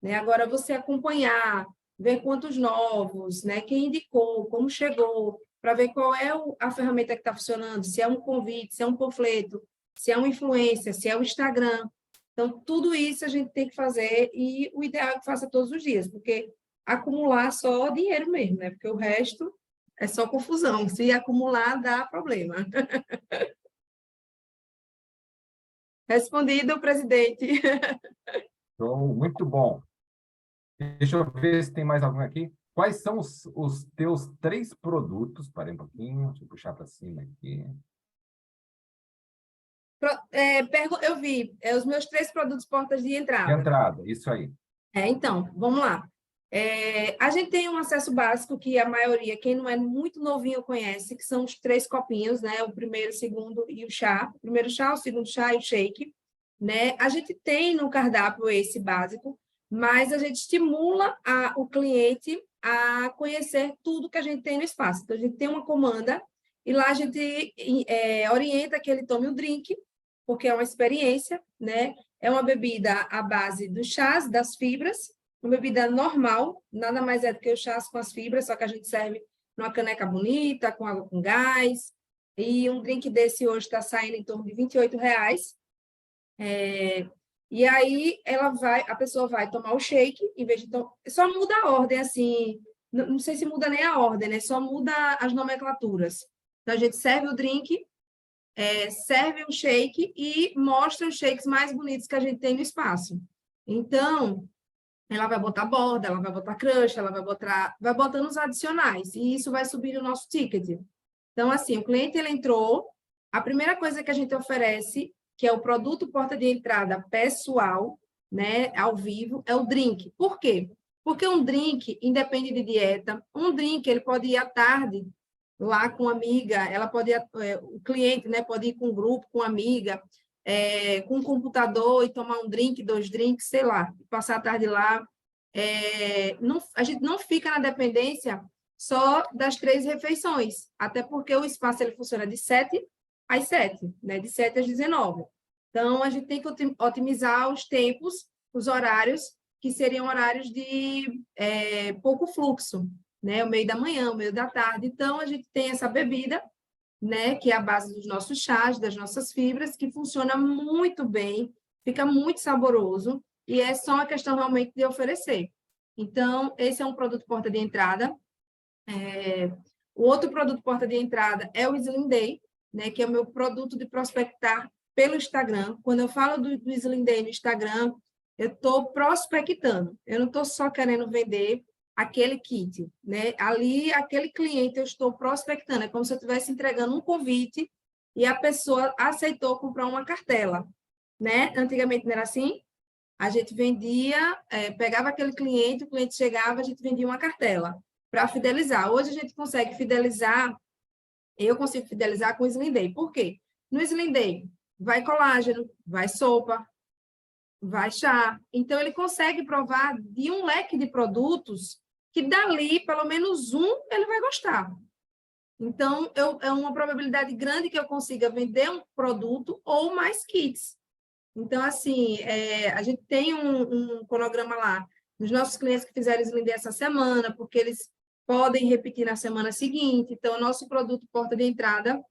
né? Agora, você acompanhar, ver quantos novos, né? Quem indicou, como chegou, para ver qual é a ferramenta que está funcionando, se é um convite, se é um panfleto, se é uma influência, se é o Instagram. Então, tudo isso a gente tem que fazer e o ideal é que faça todos os dias, porque acumular só dinheiro mesmo, né? Porque o resto é só confusão. Se acumular, dá problema. Respondido, presidente. Então, muito bom. Deixa eu ver se tem mais algum aqui. Quais são os teus 3 produtos? Parei um pouquinho, deixa eu puxar para cima aqui. Eu vi, os meus 3 produtos portas de De entrada. entrada, isso aí. Então, vamos lá. A gente tem um acesso básico que a maioria, quem não é muito novinho, conhece, que são os 3 copinhos, né? O primeiro, o segundo e o chá. O primeiro chá, o segundo chá e o shake, né? A gente tem no cardápio esse básico, mas a gente estimula o cliente a conhecer tudo que a gente tem no espaço. Então, a gente tem uma comanda e lá a gente orienta que ele tome o drink, porque é uma experiência, né? É uma bebida à base dos chás, das fibras, uma bebida normal, nada mais é do que o chás com as fibras, só que a gente serve numa caneca bonita, com água com gás, e um drink desse hoje está saindo em torno de R$ 28. E aí a pessoa vai tomar o shake, em vez de só muda a ordem, assim, não sei se muda nem a ordem, né? Só muda as nomenclaturas. Então, a gente serve o drink, serve o shake e mostra os shakes mais bonitos que a gente tem no espaço. Então, ela vai botar borda, ela vai botar crush, ela vai botando os adicionais, e isso vai subir o nosso ticket. Então, assim, o cliente ele entrou, a primeira coisa que a gente oferece, que é o produto porta de entrada pessoal, né, ao vivo, é o drink. Por quê? Porque um drink, independe de dieta, um drink ele pode ir à tarde lá com amiga, ela pode ir, o cliente, né, pode ir com um grupo, com amiga, com um computador e tomar um drink, 2 drinks, sei lá, passar a tarde lá. A gente não fica na dependência só das 3 refeições, até porque o espaço ele funciona de 7 às 7, né? De 7 às 19. Então, a gente tem que otimizar os tempos, os horários, que seriam horários de pouco fluxo, né? O meio da manhã, o meio da tarde. Então, a gente tem essa bebida, né? Que é a base dos nossos chás, das nossas fibras, que funciona muito bem, fica muito saboroso, e é só uma questão realmente de oferecer. Então, esse é um produto porta de entrada. O outro produto porta de entrada é o Slim Day, né, que é o meu produto de prospectar pelo Instagram. Quando eu falo do Slim Day no Instagram, eu estou prospectando. Eu não estou só querendo vender aquele kit, né? Ali, aquele cliente, eu estou prospectando. É como se eu estivesse entregando um convite e a pessoa aceitou comprar uma cartela, né? Antigamente não era assim? A gente vendia, pegava aquele cliente, o cliente chegava, a gente vendia uma cartela para fidelizar. Hoje a gente consegue fidelizar, eu consigo fidelizar com o Slim Day. Por quê? No Slim Day vai colágeno, vai sopa, vai chá. Então, ele consegue provar de um leque de produtos que dali, pelo menos um, ele vai gostar. Então, é uma probabilidade grande que eu consiga vender um produto ou mais kits. Então, assim, a gente tem um cronograma lá dos nossos clientes que fizeram Slim Day essa semana, porque eles podem repetir na semana seguinte. Então, o nosso produto porta de entrada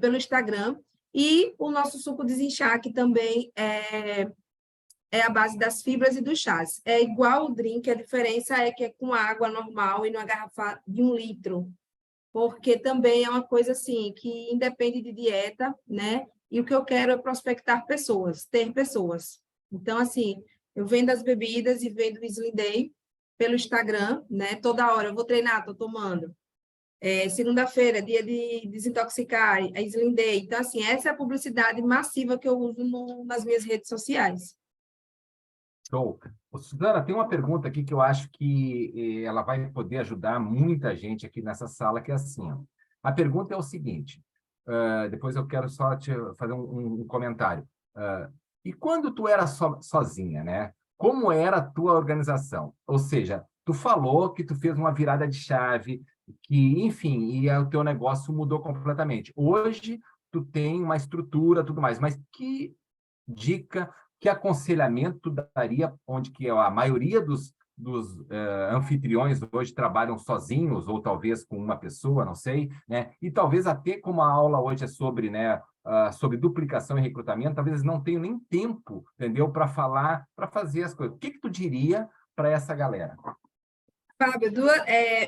pelo Instagram e o nosso suco desinchaque também é a base das fibras e dos chás. É igual o drink, a diferença é que é com água normal e numa garrafa de 1 litro, porque também é uma coisa assim que independe de dieta, né? E o que eu quero é prospectar pessoas, ter pessoas. Então, assim, eu vendo as bebidas e vendo o Slim Day pelo Instagram, né? Toda hora eu vou treinar, estou tomando. Segunda-feira, dia de desintoxicar, é Slim Day. Então, assim, essa é a publicidade massiva que eu uso nas minhas redes sociais. Show. Ô, Suzana, tem uma pergunta aqui que eu acho que ela vai poder ajudar muita gente aqui nessa sala, que é assim, ó. A pergunta é o seguinte, depois eu quero só te fazer um comentário. E quando tu era sozinha, né? Como era a tua organização? Ou seja, tu falou que tu fez uma virada de chave, que, enfim, e o teu negócio mudou completamente. Hoje, tu tem uma estrutura, tudo mais, mas que dica, que aconselhamento tu daria, onde que a maioria dos anfitriões hoje trabalham sozinhos, ou talvez com uma pessoa, não sei, né? E talvez até como a aula hoje é sobre, né, sobre duplicação e recrutamento, talvez eles não tenham nem tempo, entendeu, para falar, para fazer as coisas. O que tu diria para essa galera? Fábio,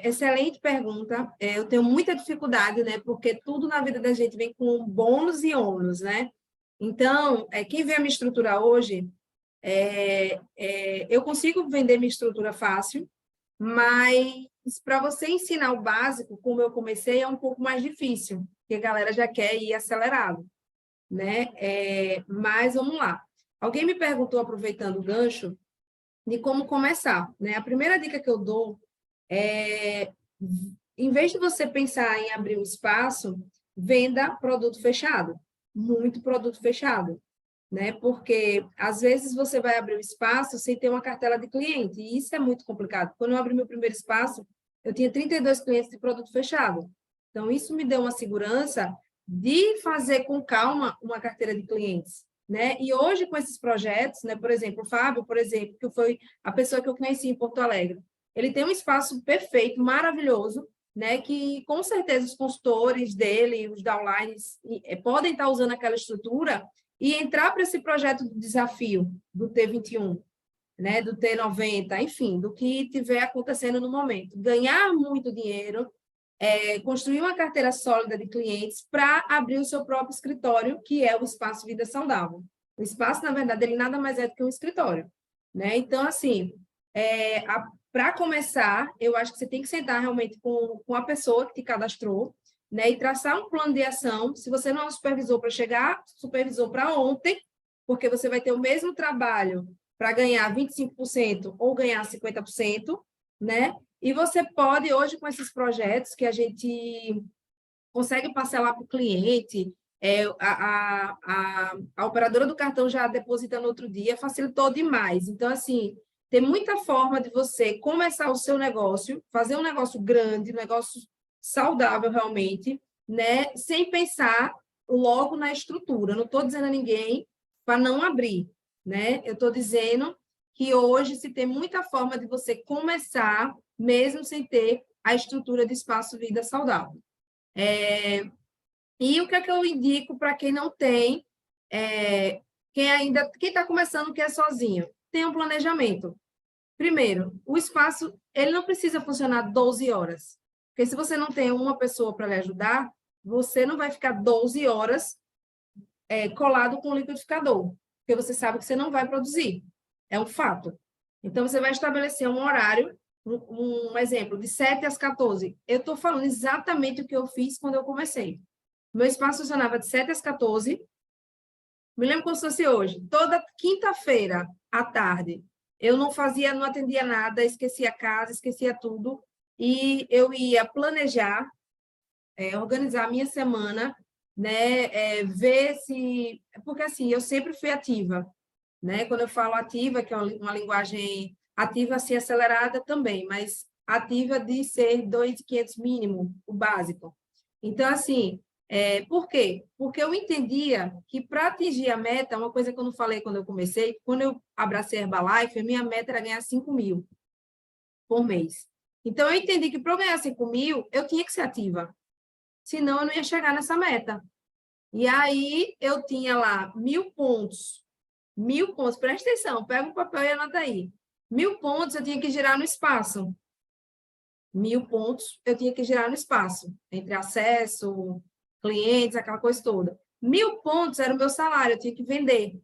excelente pergunta. Eu tenho muita dificuldade, né? Porque tudo na vida da gente vem com bônus e ônus, né? Então, quem vê a minha estrutura hoje, eu consigo vender minha estrutura fácil, mas para você ensinar o básico, como eu comecei, é um pouco mais difícil, porque a galera já quer ir acelerado, né? Mas vamos lá. Alguém me perguntou, aproveitando o gancho, de como começar, né? A primeira dica que eu dou é, em vez de você pensar em abrir um espaço, venda produto fechado, muito produto fechado, né? Porque às vezes você vai abrir um espaço sem ter uma cartela de cliente, e isso é muito complicado. Quando eu abri meu primeiro espaço, eu tinha 32 clientes de produto fechado. Então, isso me deu uma segurança de fazer com calma uma carteira de clientes, né? E hoje, com esses projetos, né? Por exemplo, o Fábio, por exemplo, que foi a pessoa que eu conheci em Porto Alegre, ele tem um espaço perfeito, maravilhoso, né? Que com certeza os consultores dele, os downlines, podem estar usando aquela estrutura e entrar para esse projeto do desafio do T21, né? Do T90, enfim, do que tiver acontecendo no momento. Ganhar muito dinheiro, construir uma carteira sólida de clientes para abrir o seu próprio escritório, que é o Espaço Vida Saudável. O espaço, na verdade, ele nada mais é do que um escritório, né? Então, assim, para começar, eu acho que você tem que sentar realmente com a pessoa que te cadastrou, né? E traçar um plano de ação. Se você não é um supervisor para chegar, supervisor para ontem, porque você vai ter o mesmo trabalho para ganhar 25% ou ganhar 50%, né? E você pode, hoje, com esses projetos que a gente consegue parcelar para o cliente, a operadora do cartão já deposita no outro dia, facilitou demais. Então, assim, tem muita forma de você começar o seu negócio, fazer um negócio grande, um negócio saudável realmente, né? Sem pensar logo na estrutura. Eu não estou dizendo a ninguém para não abrir, né? Eu estou dizendo que hoje se tem muita forma de você começar, mesmo sem ter a estrutura de espaço vida saudável. E o que é que eu indico para quem não tem, quem está começando, que é sozinho? Tem um planejamento. Primeiro, o espaço, ele não precisa funcionar 12 horas. Porque se você não tem uma pessoa para lhe ajudar, você não vai ficar 12 horas colado com o liquidificador, porque você sabe que você não vai produzir. É um fato. Então, você vai estabelecer um horário, um exemplo, de 7 às 14. Eu estou falando exatamente o que eu fiz quando eu comecei. Meu espaço funcionava de 7 às 14. Me lembro como se fosse hoje. Toda quinta-feira, à tarde, eu não atendia nada, esquecia a casa, esquecia tudo. E eu ia planejar, organizar a minha semana, né? Ver se... Porque, assim, eu sempre fui ativa, né? Quando eu falo ativa, que é uma linguagem ativa, assim, acelerada também, mas ativa de ser 2.500 mínimo, o básico. Então, assim, por quê? Porque eu entendia que para atingir a meta, uma coisa que eu não falei quando eu comecei, quando eu abracei a Herbalife, a minha meta era ganhar 5 mil por mês. Então, eu entendi que para eu ganhar 5 mil, eu tinha que ser ativa, senão eu não ia chegar nessa meta. E aí, eu tinha lá 1.000 pontos. 1.000 pontos, presta atenção, pega um papel e anota aí. 1.000 pontos eu tinha que girar no espaço. 1.000 pontos eu tinha que girar no espaço, entre acesso, clientes, aquela coisa toda. 1.000 pontos era o meu salário, eu tinha que vender.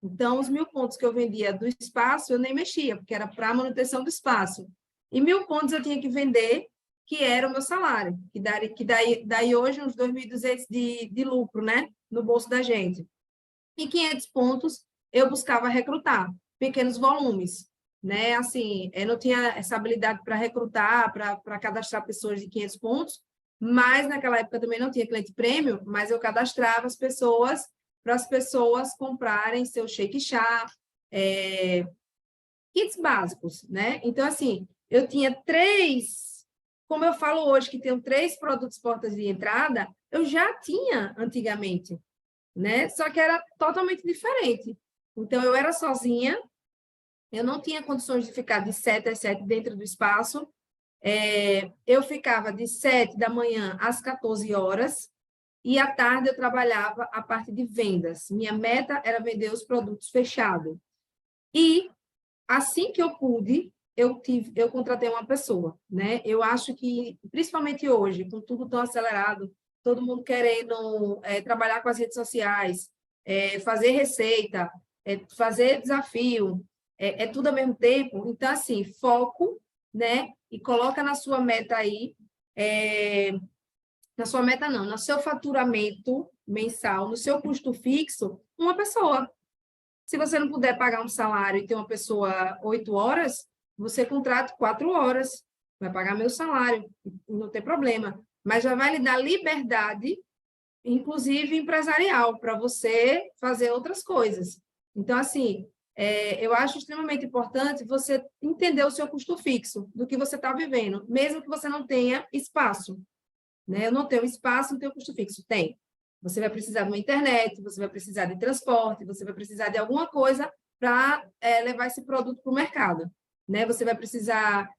Então, os 1.000 pontos que eu vendia do espaço, eu nem mexia, porque era para a manutenção do espaço. E 1.000 pontos eu tinha que vender, que era o meu salário, que daí hoje uns 2.200 de lucro, né? No bolso da gente. E 500 pontos eu buscava recrutar, pequenos volumes, né? Assim, eu não tinha essa habilidade para recrutar, para cadastrar pessoas de 500 pontos, mas naquela época também não tinha cliente prêmio, mas eu cadastrava as pessoas para as pessoas comprarem seu shake chá, kits básicos, né? Então, assim, eu tinha 3, como eu falo hoje, que tenho 3 produtos portas de entrada, eu já tinha antigamente, né? Só que era totalmente diferente. Então, eu era sozinha, eu não tinha condições de ficar de 7 às 7 dentro do espaço, eu ficava de 7 da manhã às 14 horas, e à tarde eu trabalhava a parte de vendas. Minha meta era vender os produtos fechados. E, assim que eu pude, eu contratei uma pessoa, né? Eu acho que, principalmente hoje, com tudo tão acelerado, todo mundo querendo trabalhar com as redes sociais, fazer receita, fazer desafio, tudo ao mesmo tempo. Então, assim, foco, né? E coloca na sua meta aí, na sua meta não, no seu faturamento mensal, no seu custo fixo, uma pessoa. Se você não puder pagar um salário e ter uma pessoa 8 horas, você contrata 4 horas, vai pagar meu salário, não tem problema. Mas já vai lhe dar liberdade, inclusive empresarial, para você fazer outras coisas. Então, assim, eu acho extremamente importante você entender o seu custo fixo, do que você está vivendo, mesmo que você não tenha espaço, né? Eu não tenho espaço, não tenho custo fixo. Tem. Você vai precisar de uma internet, você vai precisar de transporte, você vai precisar de alguma coisa para levar esse produto para o mercado, né? Você vai precisar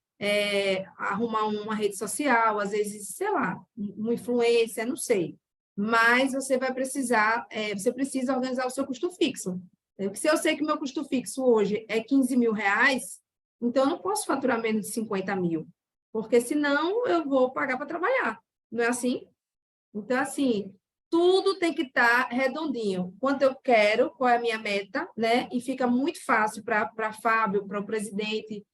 arrumar uma rede social, às vezes, sei lá, uma influência, não sei. Mas você vai precisar, você precisa organizar o seu custo fixo. Se eu sei que meu custo fixo hoje é 15 mil reais, então eu não posso faturar menos de 50 mil, porque senão eu vou pagar para trabalhar. Não é assim? Então, assim, tudo tem que estar redondinho. Quanto eu quero, qual é a minha meta, né? E fica muito fácil para Fábio, para o presidente,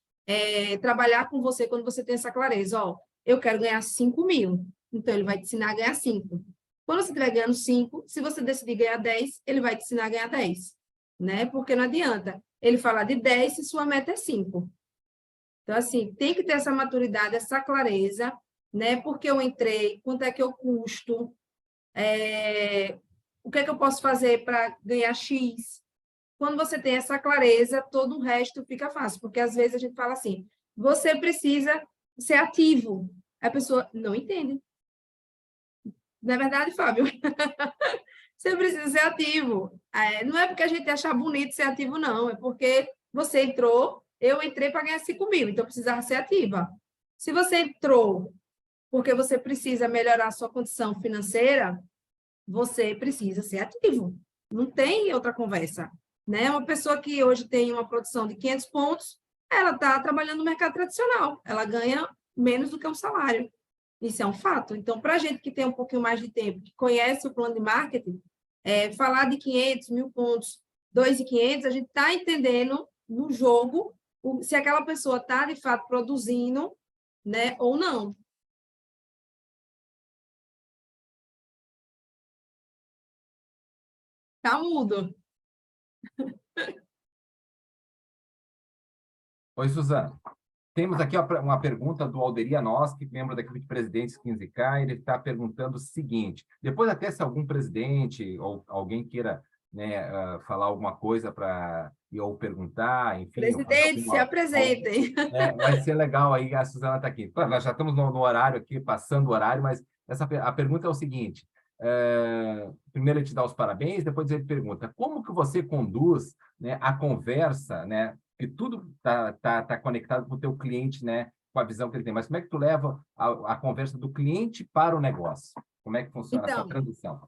trabalhar com você quando você tem essa clareza. Ó, eu quero ganhar 5 mil, então ele vai te ensinar a ganhar 5. Quando você estiver ganhando 5, se você decidir ganhar 10, ele vai te ensinar a ganhar 10, né? Porque não adianta ele falar de 10 se sua meta é 5. Então, assim, tem que ter essa maturidade, essa clareza, né? Porque eu entrei, quanto é que eu custo, o que é que eu posso fazer para ganhar X. Quando você tem essa clareza, todo o resto fica fácil, porque às vezes a gente fala assim, você precisa ser ativo. A pessoa não entende. Não é verdade, Fábio? Você precisa ser ativo. Não é porque a gente achar bonito ser ativo, não. É porque você entrou, eu entrei para ganhar 5 mil, então eu precisava ser ativa. Se você entrou porque você precisa melhorar a sua condição financeira, você precisa ser ativo. Não tem outra conversa. Né? Uma pessoa que hoje tem uma produção de 500 pontos, ela está trabalhando no mercado tradicional. Ela ganha menos do que um salário. Isso é um fato. Então, para a gente que tem um pouquinho mais de tempo, que conhece o plano de marketing, falar de 500, 1.000 pontos, 2.500, a gente está entendendo no jogo se aquela pessoa está, de fato, produzindo, né, ou não. Tá mudo. Oi, Suzana. Temos aqui uma pergunta do Alderi Anoski, membro da equipe de presidentes 15K. Ele está perguntando o seguinte: depois, até se algum presidente ou alguém queira, né, falar alguma coisa para ou perguntar, enfim, ou fazer Presidente, se apresentem. vai ser legal aí. A Suzana está aqui. Nós já estamos no horário aqui, passando o horário, mas a pergunta é o seguinte: primeiro ele te dá os parabéns, depois ele pergunta como que você conduz, né, a conversa, né? Que tudo tá conectado com o teu cliente, né? Com a visão que ele tem. Mas como é que tu leva a conversa do cliente para o negócio? Como é que funciona essa Então, transição?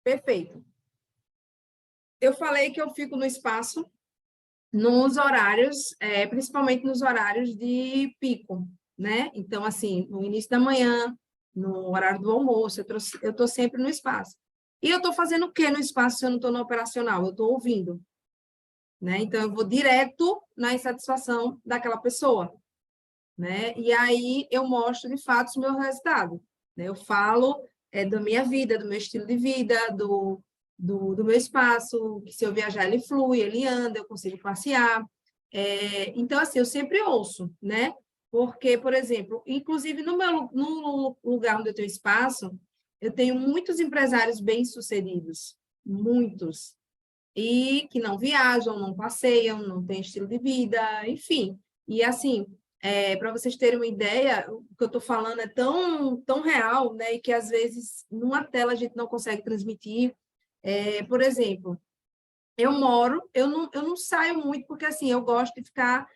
perfeito. Eu falei que eu fico no espaço nos horários, principalmente nos horários de pico, né? Então, assim, no início da manhã, no horário do almoço, eu estou sempre no espaço. E eu estou fazendo o quê no espaço se eu não estou no operacional? Eu estou ouvindo, né? Então, eu vou direto na insatisfação daquela pessoa, né? E aí eu mostro, de fato, os meus resultados, né? Eu falo da minha vida, do meu estilo de vida, do meu espaço, que se eu viajar ele flui, ele anda, eu consigo passear. Então, assim, eu sempre ouço, né? Porque, por exemplo, inclusive no lugar onde eu tenho espaço, eu tenho muitos empresários bem-sucedidos, muitos, e que não viajam, não passeiam, não têm estilo de vida, enfim. E, assim, para vocês terem uma ideia, o que eu estou falando é tão real, né? E que, às vezes, numa tela a gente não consegue transmitir. Por exemplo, eu não saio muito, porque, assim, eu gosto de ficar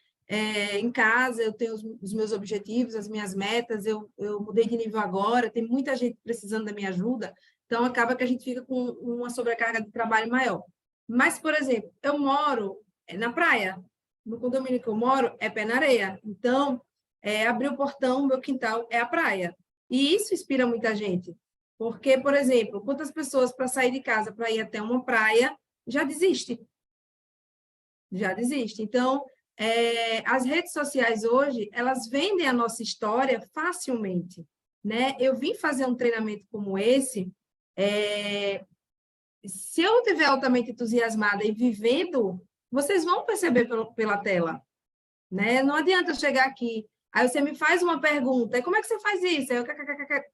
em casa, eu tenho os meus objetivos, as minhas metas, eu mudei de nível agora, tem muita gente precisando da minha ajuda, então acaba que a gente fica com uma sobrecarga de trabalho maior. Mas, por exemplo, eu moro na praia, no condomínio que eu moro é pé na areia, então, abrir o portão, meu quintal é a praia. E isso inspira muita gente, porque, por exemplo, quantas pessoas para sair de casa para ir até uma praia já desiste, já desiste. Então, as redes sociais hoje, elas vendem a nossa história facilmente, né? Eu vim fazer um treinamento como esse, se eu estiver altamente entusiasmada e vivendo, vocês vão perceber pela tela, né? Não adianta eu chegar aqui, aí você me faz uma pergunta, e como é que você faz isso? Aí eu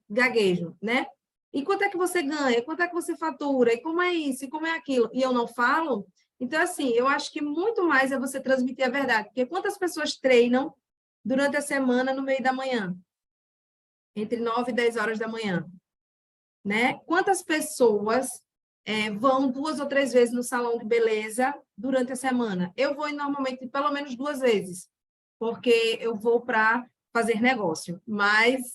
gaguejo, né? E quanto é que você ganha? Quanto é que você fatura? E como é isso? E como é aquilo? E eu não falo? Então, assim, eu acho que muito mais é você transmitir a verdade, porque quantas pessoas treinam durante a semana no meio da manhã? Entre 9 e 10 horas da manhã, né? Quantas pessoas vão 2 ou 3 vezes no salão de beleza durante a semana? Eu vou normalmente pelo menos 2 vezes, porque eu vou para fazer negócio. Mas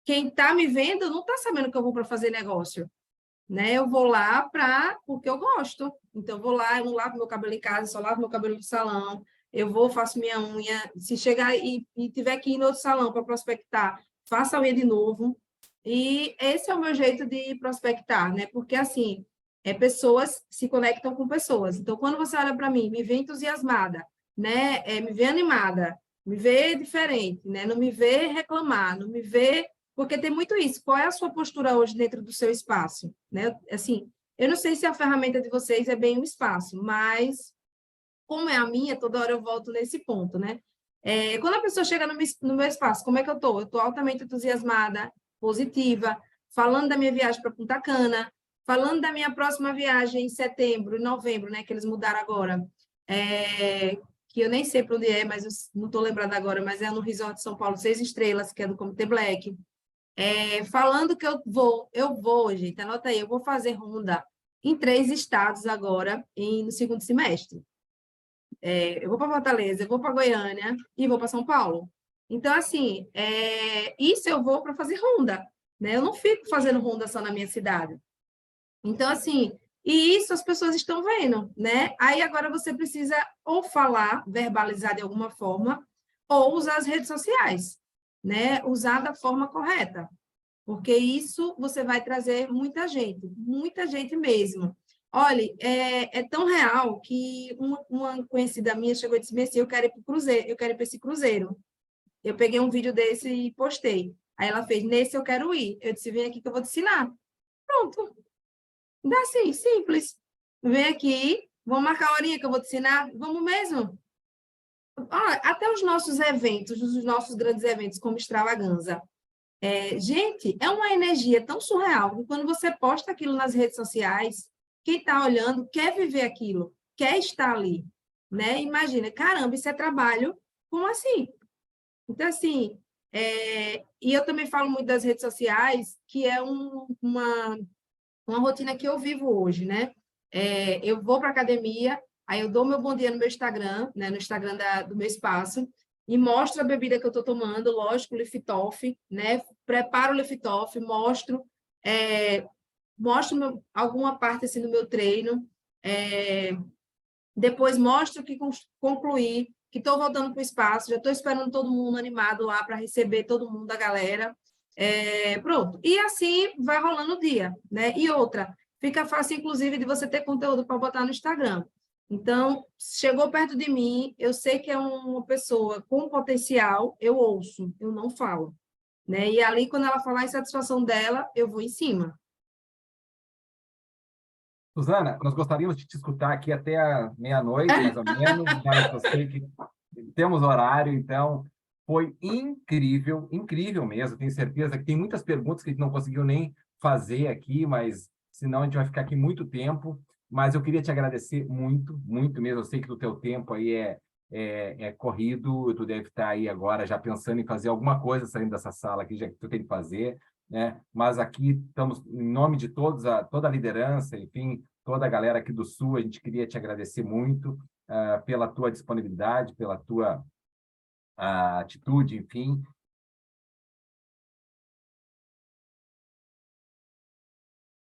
quem está me vendo não está sabendo que eu vou para fazer negócio, né? Eu vou lá porque eu gosto. Então, eu vou lá, eu não lavo meu cabelo em casa, só lavo meu cabelo no salão. Eu vou, faço minha unha. Se chegar e tiver que ir no outro salão para prospectar, faço a unha de novo. E esse é o meu jeito de prospectar, né? Porque, assim, pessoas se conectam com pessoas. Então, quando você olha para mim, me vê entusiasmada, né? Me vê animada, me vê diferente, né? Não me vê reclamar, não me vê... Porque tem muito isso. Qual é a sua postura hoje dentro do seu espaço, né? Assim, eu não sei se a ferramenta de vocês é bem um espaço, mas como é a minha, toda hora eu volto nesse ponto, né? Quando a pessoa chega no meu espaço, como é que eu estou? Eu estou altamente entusiasmada, positiva, falando da minha viagem para Punta Cana, falando da minha próxima viagem em setembro, novembro, né? Que eles mudaram agora. Que eu nem sei para onde é, mas eu não estou lembrada agora, mas é no Resort de São Paulo, 6 estrelas, que é do Comitê Black. falando que eu vou, gente, anota aí, eu vou fazer ronda em 3 estados agora, no segundo semestre. Eu vou para Fortaleza, eu vou para Goiânia e vou para São Paulo. Então, assim, isso eu vou para fazer ronda, né? Eu não fico fazendo ronda só na minha cidade. Então, assim, e isso as pessoas estão vendo, né? Aí agora você precisa ou falar, verbalizar de alguma forma, ou usar as redes sociais, né? Usar da forma correta, porque isso você vai trazer muita gente mesmo. Olha, é tão real que uma conhecida minha chegou e disse assim, eu quero ir para o cruzeiro, eu quero ir para esse cruzeiro. Eu peguei um vídeo desse e postei. Aí ela fez, nesse eu quero ir. Eu disse, vem aqui que eu vou te ensinar. Pronto. Dá assim, simples. Vem aqui, vamos marcar a horinha que eu vou te ensinar. Vamos mesmo. Olha, até os nossos eventos, os nossos grandes eventos, como Extravaganza. Gente, é uma energia tão surreal que quando você posta aquilo nas redes sociais, quem está olhando quer viver aquilo, quer estar ali, né? Imagina, caramba, isso é trabalho, como assim? Então, assim, e eu também falo muito das redes sociais, que é uma rotina que eu vivo hoje, né? Eu vou para a academia, aí eu dou meu bom dia no meu Instagram, né? No Instagram do meu espaço, e mostro a bebida que eu estou tomando, lógico, o Liftoff, né? Preparo o Liftoff, mostro alguma parte assim do meu treino, depois mostro que concluí, que estou voltando para o espaço, já estou esperando todo mundo animado lá para receber todo mundo da galera. Pronto. E assim vai rolando o dia, né? E outra, fica fácil, inclusive, de você ter conteúdo para botar no Instagram. Então, chegou perto de mim, eu sei que é uma pessoa com potencial, eu ouço, eu não falo, né? E ali, quando ela falar em satisfação dela, eu vou em cima. Suzana, nós gostaríamos de te escutar aqui até a meia-noite, mais ou menos, mas eu sei que temos horário, então foi incrível, incrível mesmo. Tenho certeza que tem muitas perguntas que a gente não conseguiu nem fazer aqui, mas senão a gente vai ficar aqui muito tempo. Mas eu queria te agradecer muito, muito mesmo. Eu sei que o teu tempo aí é corrido, tu deve estar aí agora já pensando em fazer alguma coisa saindo dessa sala aqui, já que tu tem que fazer, né? Mas aqui estamos, em nome de todos, toda a liderança, enfim, toda a galera aqui do Sul, a gente queria te agradecer muito pela tua disponibilidade, pela tua atitude, enfim,